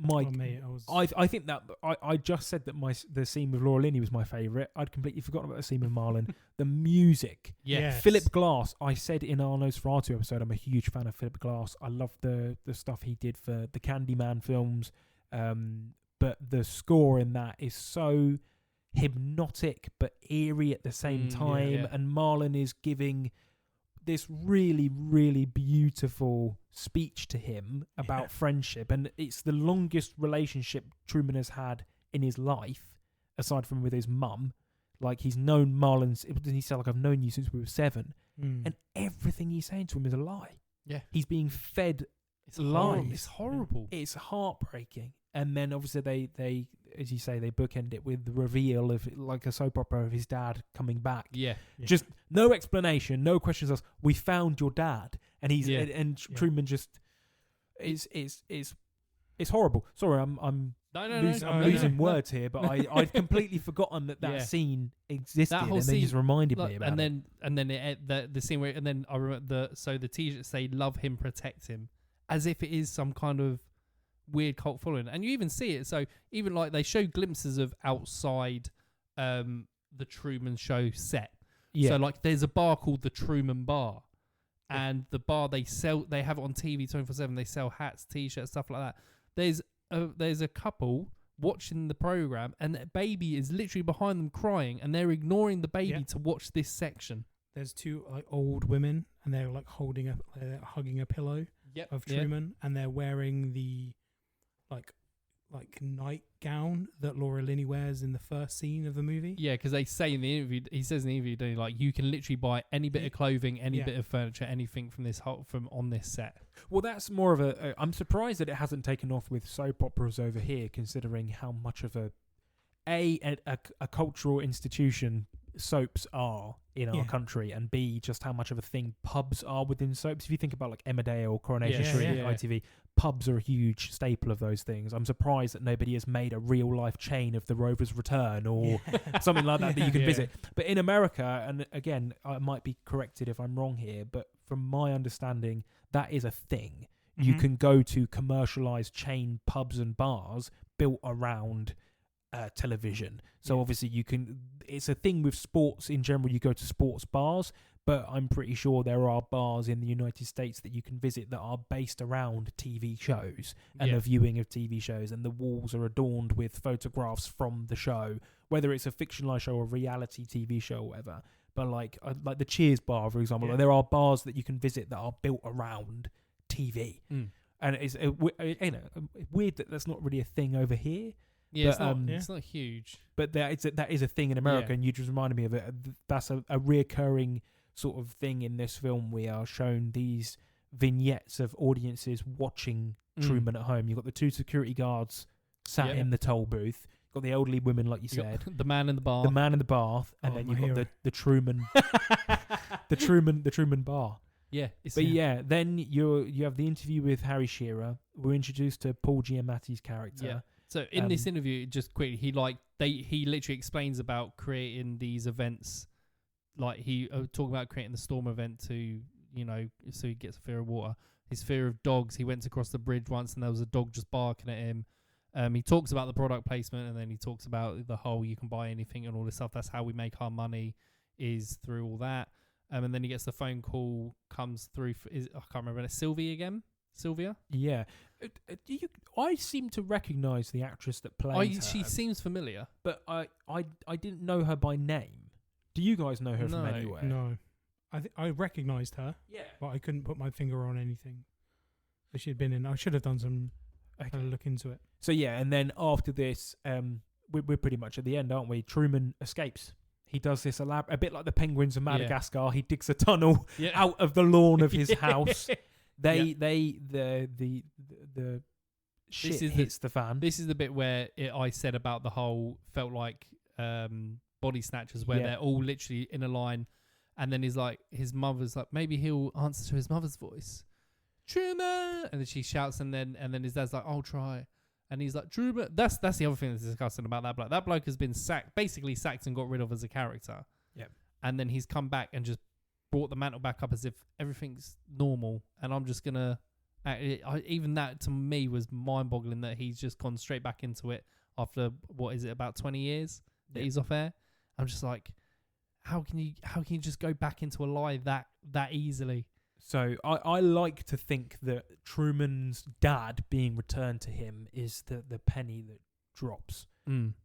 I think that I just said that the scene with Laura Linney was my favourite. I'd completely forgotten about the scene with Marlon. The music, Yes. Philip Glass. I said in our Nosferatu episode, I'm a huge fan of Philip Glass. I love the stuff he did for the Candyman films, but the score in that is so hypnotic but eerie at the same time, and Marlon is giving this really, really beautiful speech to him about friendship, and it's the longest relationship Truman has had in his life, aside from with his mum. Like, he's known Marlon's. He said, like, I've known you since we were 7, and everything he's saying to him is a lie. Yeah, he's being fed it's lies. It's horrible. It's heartbreaking. And then obviously they, as you say, they bookend it with the reveal of, like, a soap opera of his dad coming back. Yeah. Just no explanation, no questions asked. We found your dad, and he's Truman just it's horrible. Sorry, I'm losing words here, but I'd completely forgotten that scene existed, that whole and then scene just reminded me about it. And then the scene where, and then I remember the t-shirts say "Love him, protect him," as if it is some kind of weird cult following, and you even see it. So even like they show glimpses of outside the Truman Show set. So like there's a bar called the Truman Bar, and the bar they have it on TV 24/7. They sell hats, t-shirts, stuff like that. There's a couple watching the program, and a baby is literally behind them crying, and they're ignoring the baby to watch this section. There's 2 like old women, and they're like hugging a pillow of Truman, and they're wearing the like nightgown that Laura Linney wears in the first scene of the movie. Yeah, because they say in the interview, he says in the interview, don't you, like, you can literally buy any bit of clothing, any bit of furniture, anything from on this set. Well, that's more of I'm surprised that it hasn't taken off with soap operas over here, considering how much of a cultural institution soaps are in our country, and B, just how much of a thing pubs are within soaps. If you think about like Emmerdale or Coronation Street, ITV, pubs are a huge staple of those things. I'm surprised that nobody has made a real life chain of the Rover's Return or something like that you can visit. But in America, and again, I might be corrected if I'm wrong here, but from my understanding, that is a thing. You can go to commercialized chain pubs and bars built around television. So obviously it's a thing with sports in general. You go to sports bars, but I'm pretty sure there are bars in the United States that you can visit that are based around TV shows and the viewing of TV shows, and the walls are adorned with photographs from the show, whether it's a fictionalized show or reality TV show or whatever. But like the Cheers bar, for example, there are bars that you can visit that are built around TV. And it's weird that that's not really a thing over here. Yeah, but, it's not huge. But that is a thing in America, and you just reminded me of it. That's a reoccurring sort of thing in this film. We are shown these vignettes of audiences watching Truman at home. You've got the 2 security guards sat in the toll booth. You've got the elderly women, like you said. The man in the bar. The man in the bath. And then you've got the Truman... the Truman bar. Yeah. Then you have the interview with Harry Shearer. We're introduced to Paul Giamatti's character. Yeah. So in this interview, just quickly, he literally explains about creating these events, like he talking about creating the storm event to, so he gets a fear of water. his fear of dogs. He went across the bridge once and there was a dog just barking at him. He talks about the product placement, and then he talks about the whole you can buy anything and all this stuff. That's how we make our money, is through all that. And then he gets the phone call, comes through. I can't remember. It's Sylvia? Yeah. I seem to recognise the actress that plays her. She seems familiar. But I didn't know her by name. Do you guys know her from anywhere? No. I recognised her. Yeah. But I couldn't put my finger on anything that she'd been in. I should have done some kind of look into it. So yeah, and then after this, we're pretty much at the end, aren't we? Truman escapes. He does this a bit like the penguins of Madagascar. Yeah. He digs a tunnel out of the lawn of his house. The shit hits the fan. This is the bit where I said about the whole felt like body snatchers, where they're all literally in a line, and then his mother's like, maybe he'll answer to his mother's voice, Truman, and then she shouts, and then his dad's like, I'll try, and he's like, Truman. That's the other thing that's disgusting about that bloke. That bloke has been basically sacked and got rid of as a character. Yeah, and then he's come back and just brought the mantle back up as if everything's normal, and I'm just gonna. Even that to me was mind-boggling that he's just gone straight back into it after about 20 years that he's off air. I'm just like, how can you just go back into a lie that easily? So I like to think that Truman's dad being returned to him is the penny that drops.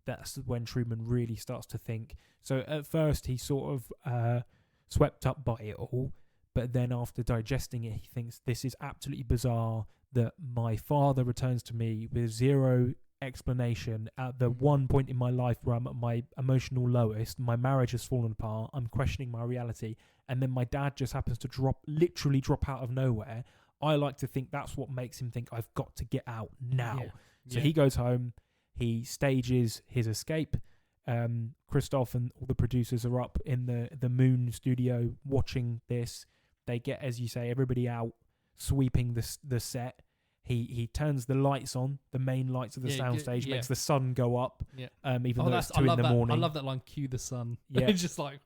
That's when Truman really starts to think. So at first he's sort of swept up by it all. But then after digesting it, he thinks this is absolutely bizarre that my father returns to me with zero explanation at the one point in my life where I'm at my emotional lowest. My marriage has fallen apart. I'm questioning my reality. And then my dad just happens to literally drop out of nowhere. I like to think that's what makes him think I've got to get out now. Yeah. So he goes home. He stages his escape. Christoph and all the producers are up in the Moon studio watching this. They get, as you say, everybody out, sweeping the set. He turns the lights on, the main lights of the soundstage, makes the sun go up, even though it's 2 in the morning. I love that line, cue the sun. Yeah. It's just like...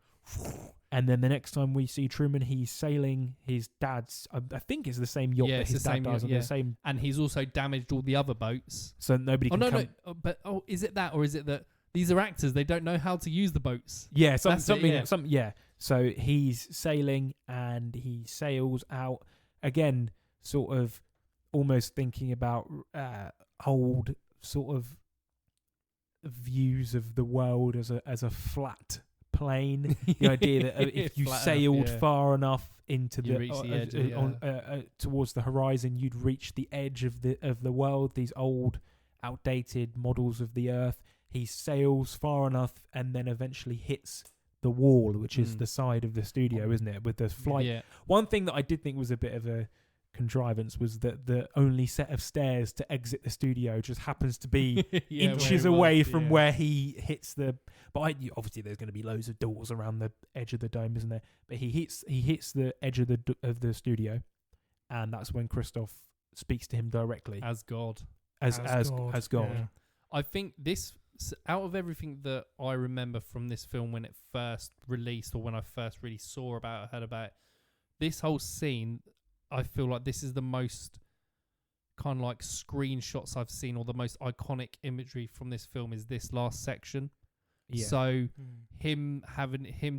And then the next time we see Truman, he's sailing his dad's, I think it's the same yacht that his dad does. The same. And he's also damaged all the other boats. So nobody can come... But is it that, or is it that these are actors, they don't know how to use the boats? Yeah, something. So he's sailing and he sails out again, sort of almost thinking about old sort of views of the world as a flat plane. The idea that if you sailed far enough into towards the horizon, you'd reach the edge of the world. These old, outdated models of the Earth. He sails far enough and then eventually hits the wall, which is the side of the studio, isn't it? With the flight. Yeah. One thing that I did think was a bit of a contrivance was that the only set of stairs to exit the studio just happens to be inches away from where he hits the. But obviously there's going to be loads of doors around the edge of the dome, isn't there? But he hits the edge of the studio, and that's when Christoph speaks to him directly as God, as God. Yeah. I think this. Out of everything that I remember from this film when it first released, or when I first really heard about it, this whole scene, I feel like this is the most kind of like screenshots I've seen, or the most iconic imagery from this film is this last section. Yeah. So him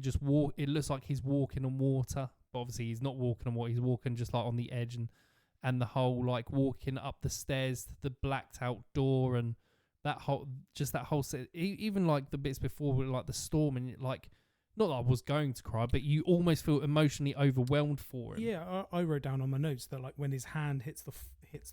just walk, it looks like he's walking on water, but obviously he's not walking on water, he's walking just like on the edge, and the whole like walking up the stairs to the blacked out door, and that whole set, even like the bits before with like the storm, and like, not that I was going to cry, but you almost feel emotionally overwhelmed for him. Yeah, I wrote down on my notes that like when his hand hits the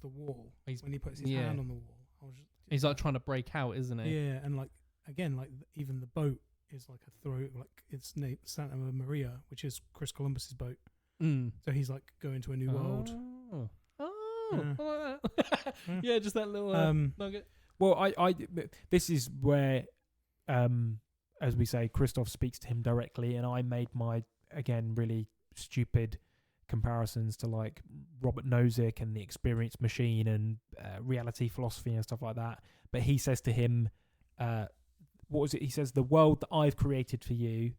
wall, when he puts his hand on the wall, he's like trying to break out, isn't he? Yeah, and like again, like even the boat is like a throw, like it's named Santa Maria, which is Chris Columbus's boat. So he's like going to a new world. I like that. Yeah, just that little nugget. Well, I this is where, as we say, Christoph speaks to him directly, and I made my, again, really stupid comparisons to like Robert Nozick and The Experience Machine and reality philosophy and stuff like that. But he says to him, what was it? He says, the world that I've created for you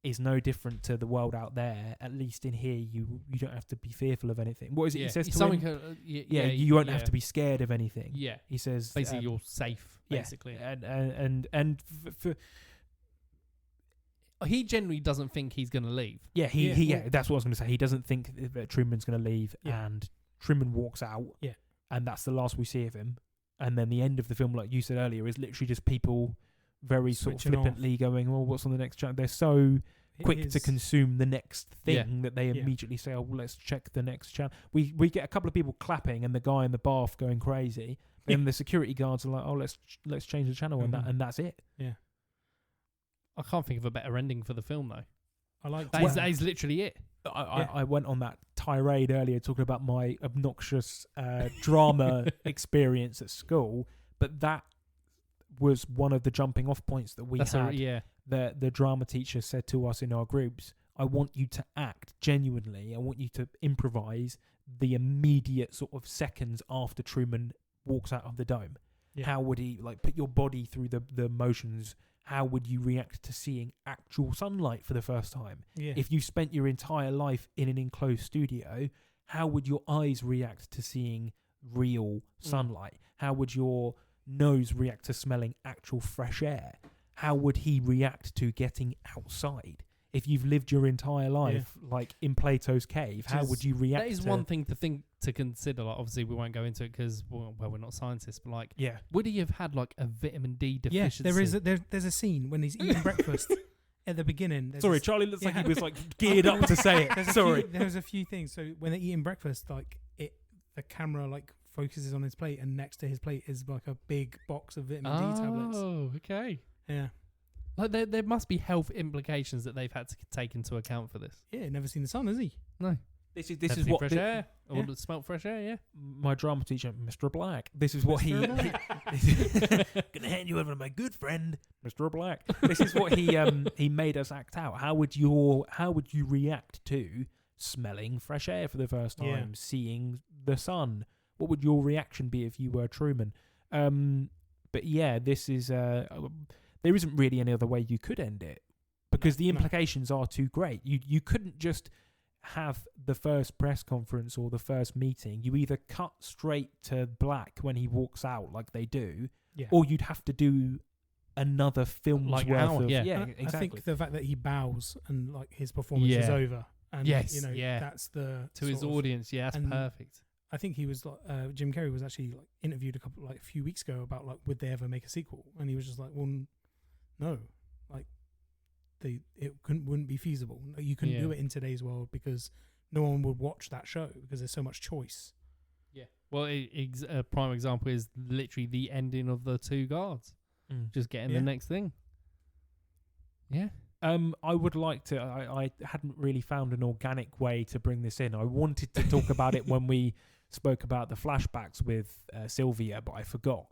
is no different to the world out there. At least in here, you don't have to be fearful of anything. What is it he says to him? You won't have to be scared of anything. Yeah. He says Basically, you're safe, basically. And he generally doesn't think he's going to leave. Yeah, that's what I was going to say. He doesn't think that Truman's going to leave, and Truman walks out. Yeah. And that's the last we see of him. And then the end of the film, like you said earlier, is literally just people very sort of flippantly going, "Well, what's on the next channel?" They're so quick to consume the next thing that they immediately say, "Oh, well, let's check the next channel." We get a couple of people clapping and the guy in the bath going crazy. And the security guards are like, "Oh, let's change the channel," and that's it. Yeah. I can't think of a better ending for the film though. I like that. That is literally it. I went on that tirade earlier talking about my obnoxious drama experience at school, but that was one of the jumping off points that we had. The drama teacher said to us in our groups, "I want you to act genuinely. I want you to improvise the immediate sort of seconds after Truman walks out of the dome. Yeah. How would he put your body through the motions? How would you react to seeing actual sunlight for the first time? Yeah. If you spent your entire life in an enclosed studio, how would your eyes react to seeing real sunlight? How would your nose react to smelling actual fresh air? How would he react to getting outside? If you've lived your entire life like in Plato's cave, how would you react? That is one thing to consider. Like, obviously, we won't go into it because we're not scientists. But would he have had a vitamin D deficiency? Yeah, there's a scene when he's eating breakfast at the beginning. Sorry, Charlie looks like he was geared up to say it. There's a few things. So when they're eating breakfast, the camera focuses on his plate, and next to his plate is a big box of vitamin D tablets. Oh, okay. Yeah. There must be health implications that they've had to take into account for this. Yeah, never seen the sun, has he? No. This is what fresh air. Or smelt fresh air. Yeah. My drama teacher, Mr. Black. This is what gonna hand you over to my good friend, Mr. Black. This is what he made us act out. How would you react to smelling fresh air for the first time, seeing the sun? What would your reaction be if you were Truman? But yeah, this is there isn't really any other way you could end it because the implications are too great. You couldn't just have the first press conference or the first meeting. You either cut straight to black when he walks out like they do, or you'd have to do another film's worth of... exactly. I think the fact that he bows and his performance is over. And, that's the... To his audience, that's perfect. I think he was Jim Carrey was actually interviewed a few weeks ago about would they ever make a sequel, and he was just no, it wouldn't be feasible. You couldn't do it in today's world because no one would watch that show because there's so much choice. Yeah. Well, a prime example is literally the ending of The Two Guards. Just getting the next thing. Yeah. I would like to. I hadn't really found an organic way to bring this in. I wanted to talk about it when we spoke about the flashbacks with Sylvia, but I forgot.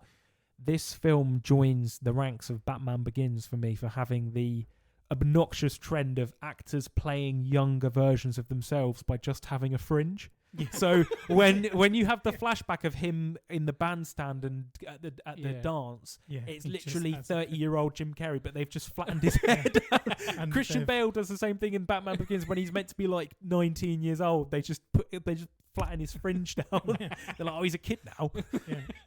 This film joins the ranks of Batman Begins for me for having the obnoxious trend of actors playing younger versions of themselves by just having a fringe. Yeah. So when you have the flashback of him in the bandstand and at the dance, it's literally 30-year-old Jim Carrey, but they've just flattened his head. And Christian Bale does the same thing in Batman Begins when he's meant to be 19 years old. They just flatten his fringe down. They're like, oh, he's a kid now.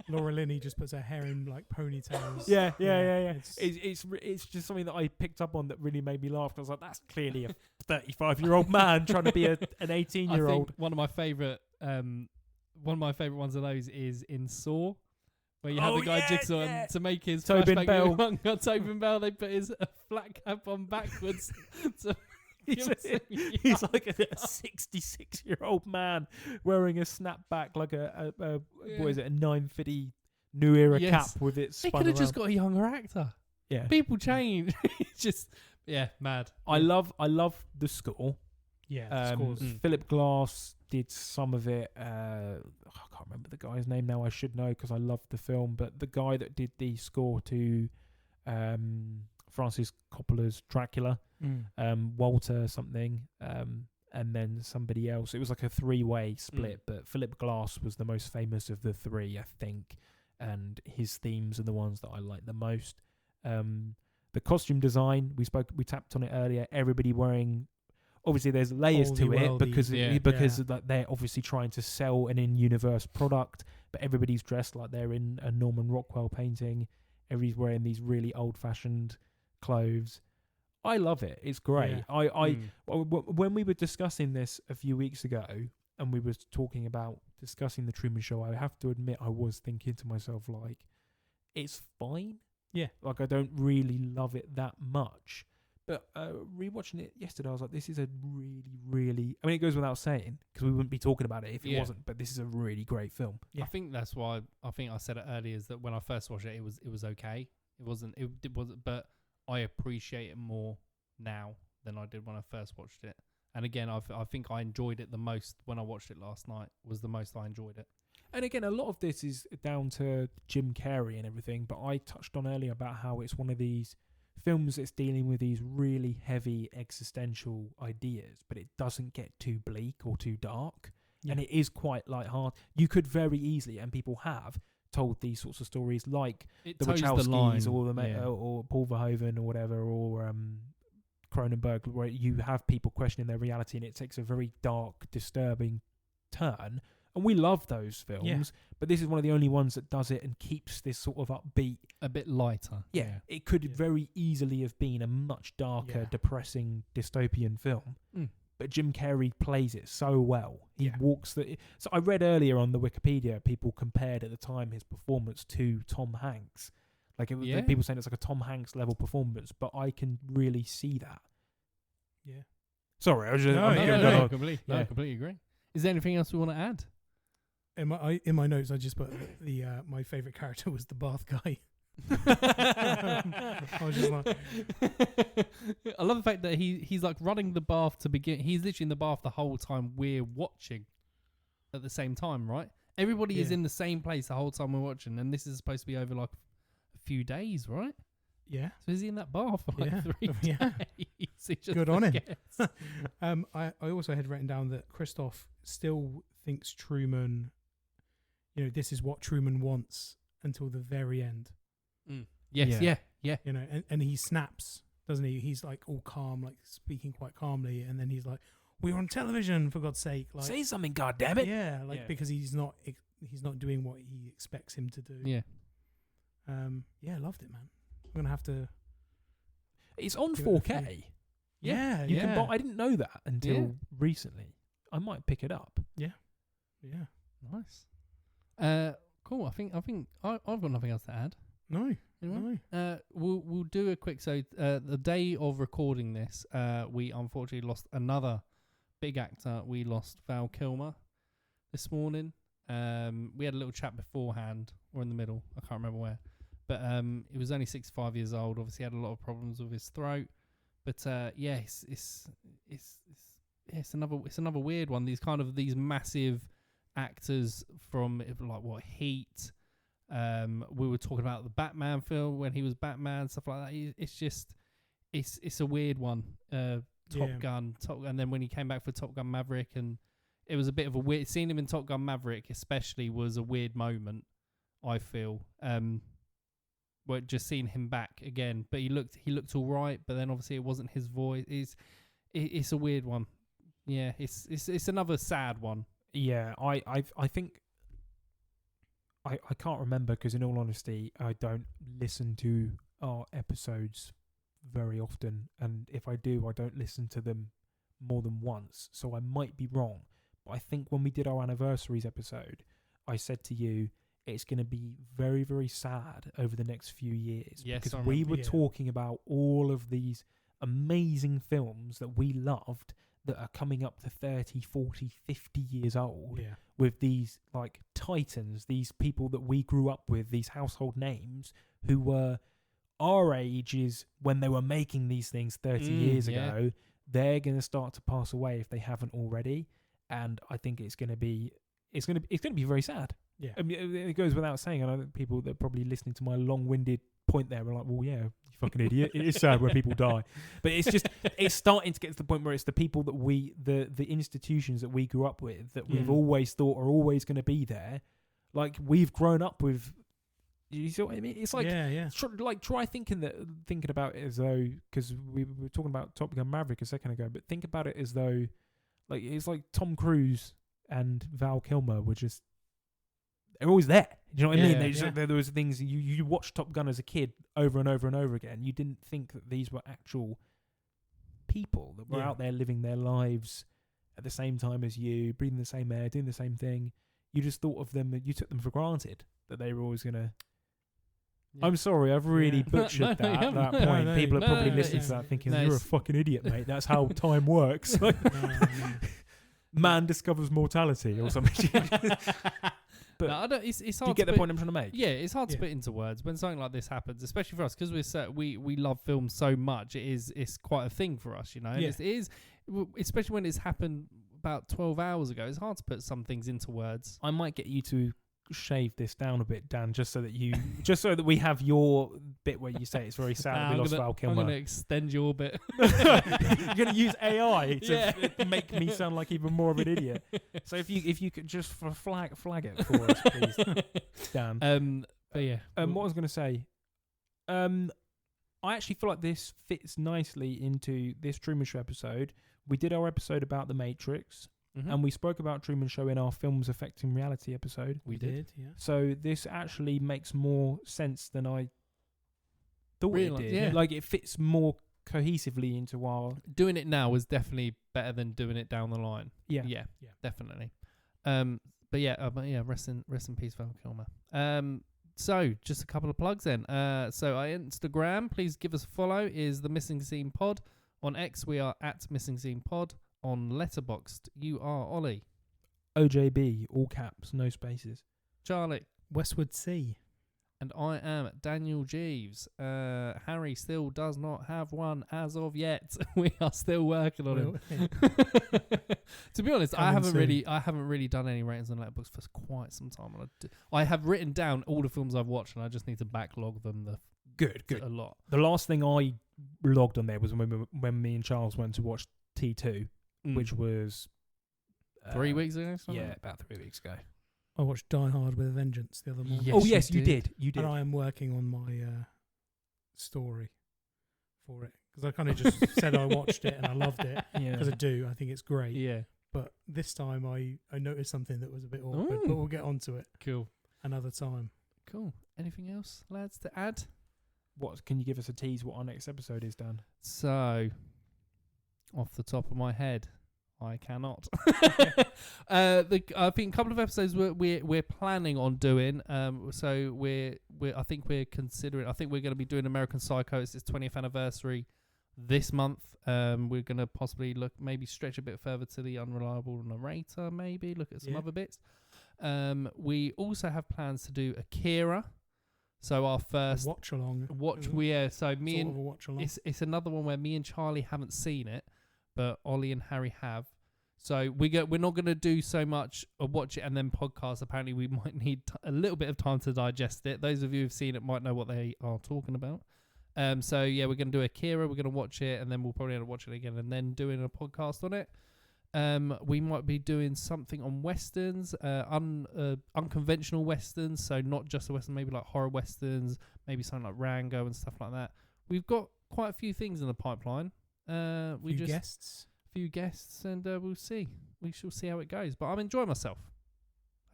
Laura Linney just puts her hair in ponytails. Yeah. It's just something that I picked up on that really made me laugh. I was like, that's clearly a 35-year-old man trying to be an 18-year-old. I think one of my favorite ones of those is in Saw, where you have the guy Jigsaw and to make his Tobin Bell. Tobin Bell, they put his flat cap on backwards. He's like a 66-year-old man wearing a snapback, like a what is it, a 950 New Era cap with it spun They could have just around. got a younger actor. Yeah, people change. It's just mad. I love the score. Yeah, the scores. Philip Glass did some of it. I can't remember the guy's name now. I should know because I loved the film. But the guy that did the score to Francis Coppola's Dracula, Walter something, and then somebody else. It was like a 3-way split, but Philip Glass was the most famous of the 3, I think, and his themes are the ones that I like the most. The costume design, we tapped on it earlier. Everybody wearing, obviously there's layers to it Worldy, because like, they're obviously trying to sell an in-universe product, but everybody's dressed like they're in a Norman Rockwell painting. Everybody's wearing these really old-fashioned clothes. I love it. It's great. Yeah. When we were discussing this a few weeks ago, and we were talking about discussing the Truman Show, I have to admit I was thinking to myself, like, it's fine. Yeah. Like, I don't really love it that much. But rewatching it yesterday, I was like, this is a really, really... I mean, it goes without saying, because we wouldn't be talking about it if it wasn't, but this is a really great film. I think that's why I said it earlier, is that when I first watched it, it was okay. It wasn't, but I appreciate it more now than I did when I first watched it. And again, I think I enjoyed it the most when I watched it last night. Was the most I enjoyed it. And again, a lot of this is down to Jim Carrey and everything, but I touched on earlier about how it's one of these films that's dealing with these really heavy existential ideas, but it doesn't get too bleak or too dark. Yeah. And it is quite lighthearted. You could very easily, and people have, told these sorts of stories like the Wachowskis or Paul Verhoeven or whatever, or Cronenberg, where you have people questioning their reality and it takes a very dark, disturbing turn. And we love those films, but this is one of the only ones that does it and keeps this sort of upbeat. A bit lighter. Yeah. It could very easily have been a much darker, depressing, dystopian film. But Jim Carrey plays it so well. He walks the... So I read earlier on the Wikipedia, people compared at the time his performance to Tom Hanks. Like, it was people saying it's like a Tom Hanks level performance, but I can really see that. Yeah. Sorry, I was just... I completely agree. Is there anything else we want to add? In my notes, I just put the my favorite character was the bath guy. I was just like, I love the fact that he's like running the bath to begin. He's literally in the bath the whole time we're watching. At the same time, right? Everybody is in the same place the whole time we're watching, and this is supposed to be over like a few days, right? Yeah. So is he in that bath for like 3 days? He just good on him. I also had written down that Christoph still thinks Truman, this is what Truman wants until the very end. Yes, yeah. And he snaps, doesn't he? He's like all calm, like speaking quite calmly, and then he's like, "We're on television, for God's sake!" Like, say something, goddammit. Yeah, because he's not doing what he expects him to do. Yeah. Loved it, man. I'm gonna have to. It's on 4K. Yeah, you can buy. I didn't know that until recently. I might pick it up. Yeah. Nice. Cool. I think I've got nothing else to add. No. Anyway, we'll do a quick. So the day of recording this, we unfortunately lost another big actor. We lost Val Kilmer this morning. We had a little chat beforehand, or in the middle. I can't remember where. But he was only 65 years old. Obviously, had a lot of problems with his throat. But it's another weird one. These massive actors from like Heat. We were talking about the Batman film when he was Batman, stuff like that. It's a weird one. Top Gun, and then when he came back for Top Gun Maverick, and it was a bit of a weird. Seeing him in Top Gun Maverick, especially, was a weird moment. I feel. Well, just seeing him back again, but he looked all right. But then obviously it wasn't his voice. It's a weird one. Yeah, it's another sad one. Yeah, I think I can't remember, because in all honesty, I don't listen to our episodes very often, and if I do, I don't listen to them more than once. So I might be wrong, but I think when we did our anniversaries episode, I said to you, it's going to be very, very sad over the next few years. Yes, because we were talking about all of these amazing films that we loved that are coming up to 30, 40, 50 years old with these like titans, these people that we grew up with, these household names who were our ages when they were making these things 30 years ago. They're going to start to pass away if they haven't already. And I think it's going to be very sad. Yeah. I mean, it goes without saying. I know that people that are probably listening to my long-winded point there are like, well, yeah, you fucking idiot. It is sad when people die. But it's just, it's starting to get to the point where it's the people that the institutions that we grew up with, that we've always thought are always going to be there. Like, we've grown up with, You see what I mean? It's like yeah. try thinking about it as though, because we were talking about Top Gun Maverick a second ago, but think about it as though like it's like Tom Cruise and Val Kilmer were just they're always there. Do you know what I mean? Yeah, They just, there was things you watched Top Gun as a kid over and over and over again. You didn't think that these were actual people that were out there living their lives at the same time as you, breathing the same air, doing the same thing. You just thought of them, you took them for granted that they were always gonna. Yeah. I'm sorry, I've really butchered No, you that at that haven't. point. No, People are no, probably no, listening to it's- that thinking, no, "You're a it's- fucking idiot, mate. That's how time works." Like, No. man discovers mortality or something. But no, I don't, it's hard do you get to the point I'm trying to make? Yeah, it's hard to Yeah. put into words when something like this happens, especially for us because we love film so much. It's quite a thing for us, you know. And Yeah. it is, especially when it's happened about 12 hours ago. It's hard to put some things into words. I might get you to shave this down a bit, Dan, just so that we have your bit where you say it's very sad that we lost Val I'm Kilmer. gonna extend your bit. You're gonna use AI to Yeah. make me sound like even more of an idiot. So if you could just flag it for us, please, Dan. But yeah, What I was gonna say, I actually feel like this fits nicely into this Truman Show episode. We did our episode about The Matrix, and we spoke about Truman Show in our Films Affecting Reality episode. we did. Yeah. So this actually makes more sense than I thought Really? it did. Yeah. Like it fits more cohesively into our Doing it now was definitely better than doing it down the line. yeah. Yeah, definitely. But yeah, rest in peace, Val Kilmer. So just a couple of plugs then. So our Instagram, please give us a follow, is the Missing Scene Pod. On X, we are at Missing Scene Pod. On Letterboxd, you are Ollie. OJB, all caps, no spaces. Charlie. Westwood Sea. And I am Daniel Jeeves. Harry still does not have one as of yet. We are still working on him. To be honest, I haven't really done any ratings on Letterboxd for quite some time. I have written down all the films I've watched, and I just need to backlog them. Good. A lot. The last thing I logged on there was when me and Charles went to watch T2, which was 3 weeks ago. Something? Yeah, about 3 weeks ago. I watched Die Hard with a Vengeance the other morning. Yes, oh you yes, you did. did. You did. And I am working on my story for it because I kind of just said I watched it and I loved it Yeah. because I do. I think it's great. Yeah. But this time I noticed something that was a bit awkward. But we'll get onto it Cool. another time. Cool. Anything else, lads, to add? What can you give us a tease? What our next episode is, Dan? So, off the top of my head, I cannot. I think a couple of episodes we're planning on doing. So I think we're going to be doing American Psycho. It's its 20th anniversary this month. We're going to possibly maybe stretch a bit further to the Unreliable Narrator. Maybe look at some other bits. We also have plans to do Akira. So our first Watch along. So me and watch along. it's another one where me and Charlie haven't seen it, but Ollie and Harry have. So we're not going to do so much of watch it and then podcast. Apparently, we might need a little bit of time to digest it. Those of you who've seen it might know what they are talking about. So yeah, we're going to do Akira. We're going to watch it, and then we'll probably end up watching it again, and then doing a podcast on it. We might be doing something on westerns, unconventional westerns. So not just a western, maybe like horror westerns, maybe something like Rango and stuff like that. We've got quite a few things in the pipeline. Few guests, and we'll see. We shall see how it goes. But I'm enjoying myself.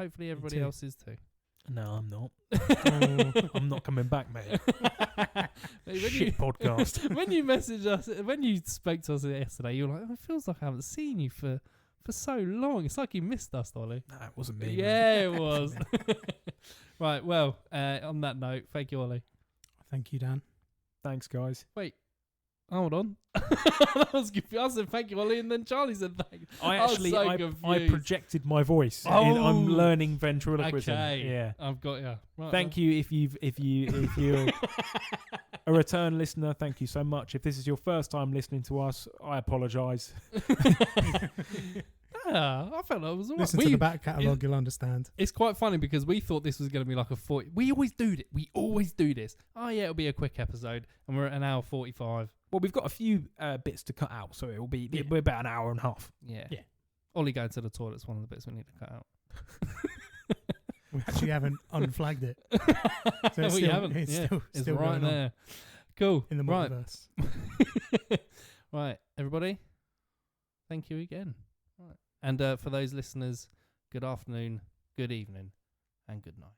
Hopefully everybody too. else is too. No, I'm not. Oh. I'm not coming back, mate. When Shit podcast. when you messaged us, when you spoke to us yesterday, you were like, "It feels like I haven't seen you for so long. It's like you missed us, Ollie." Nah, it wasn't me. Yeah, it was. Right. Well, on that note, thank you, Ollie. Thank you, Dan. Thanks, guys. Wait. Hold on. That was confused. I said thank you, Ollie, and then Charlie said thank you. I projected my voice. Oh. I'm learning ventriloquism. Okay. Yeah. I've got you. Right, Thank you if you're a return listener. Thank you so much. If this is your first time listening to us, I apologise. Yeah, I felt that was alright. Listen to the back catalogue, you'll understand. It's quite funny because we thought this was going to be like a 40. We always do this. Oh yeah, it'll be a quick episode, and we're at an hour 45. Well, we've got a few bits to cut out, so it'll be we're about an hour and a half. Yeah. Yeah. Ollie going to the toilet's one of the bits we need to cut out. We actually haven't unflagged it. So it's We still, haven't. It's yeah. still, It's still right going on there. Cool. in the Right. multiverse. Right, everybody. Thank you again. Right. And for those listeners, good afternoon, good evening, and good night.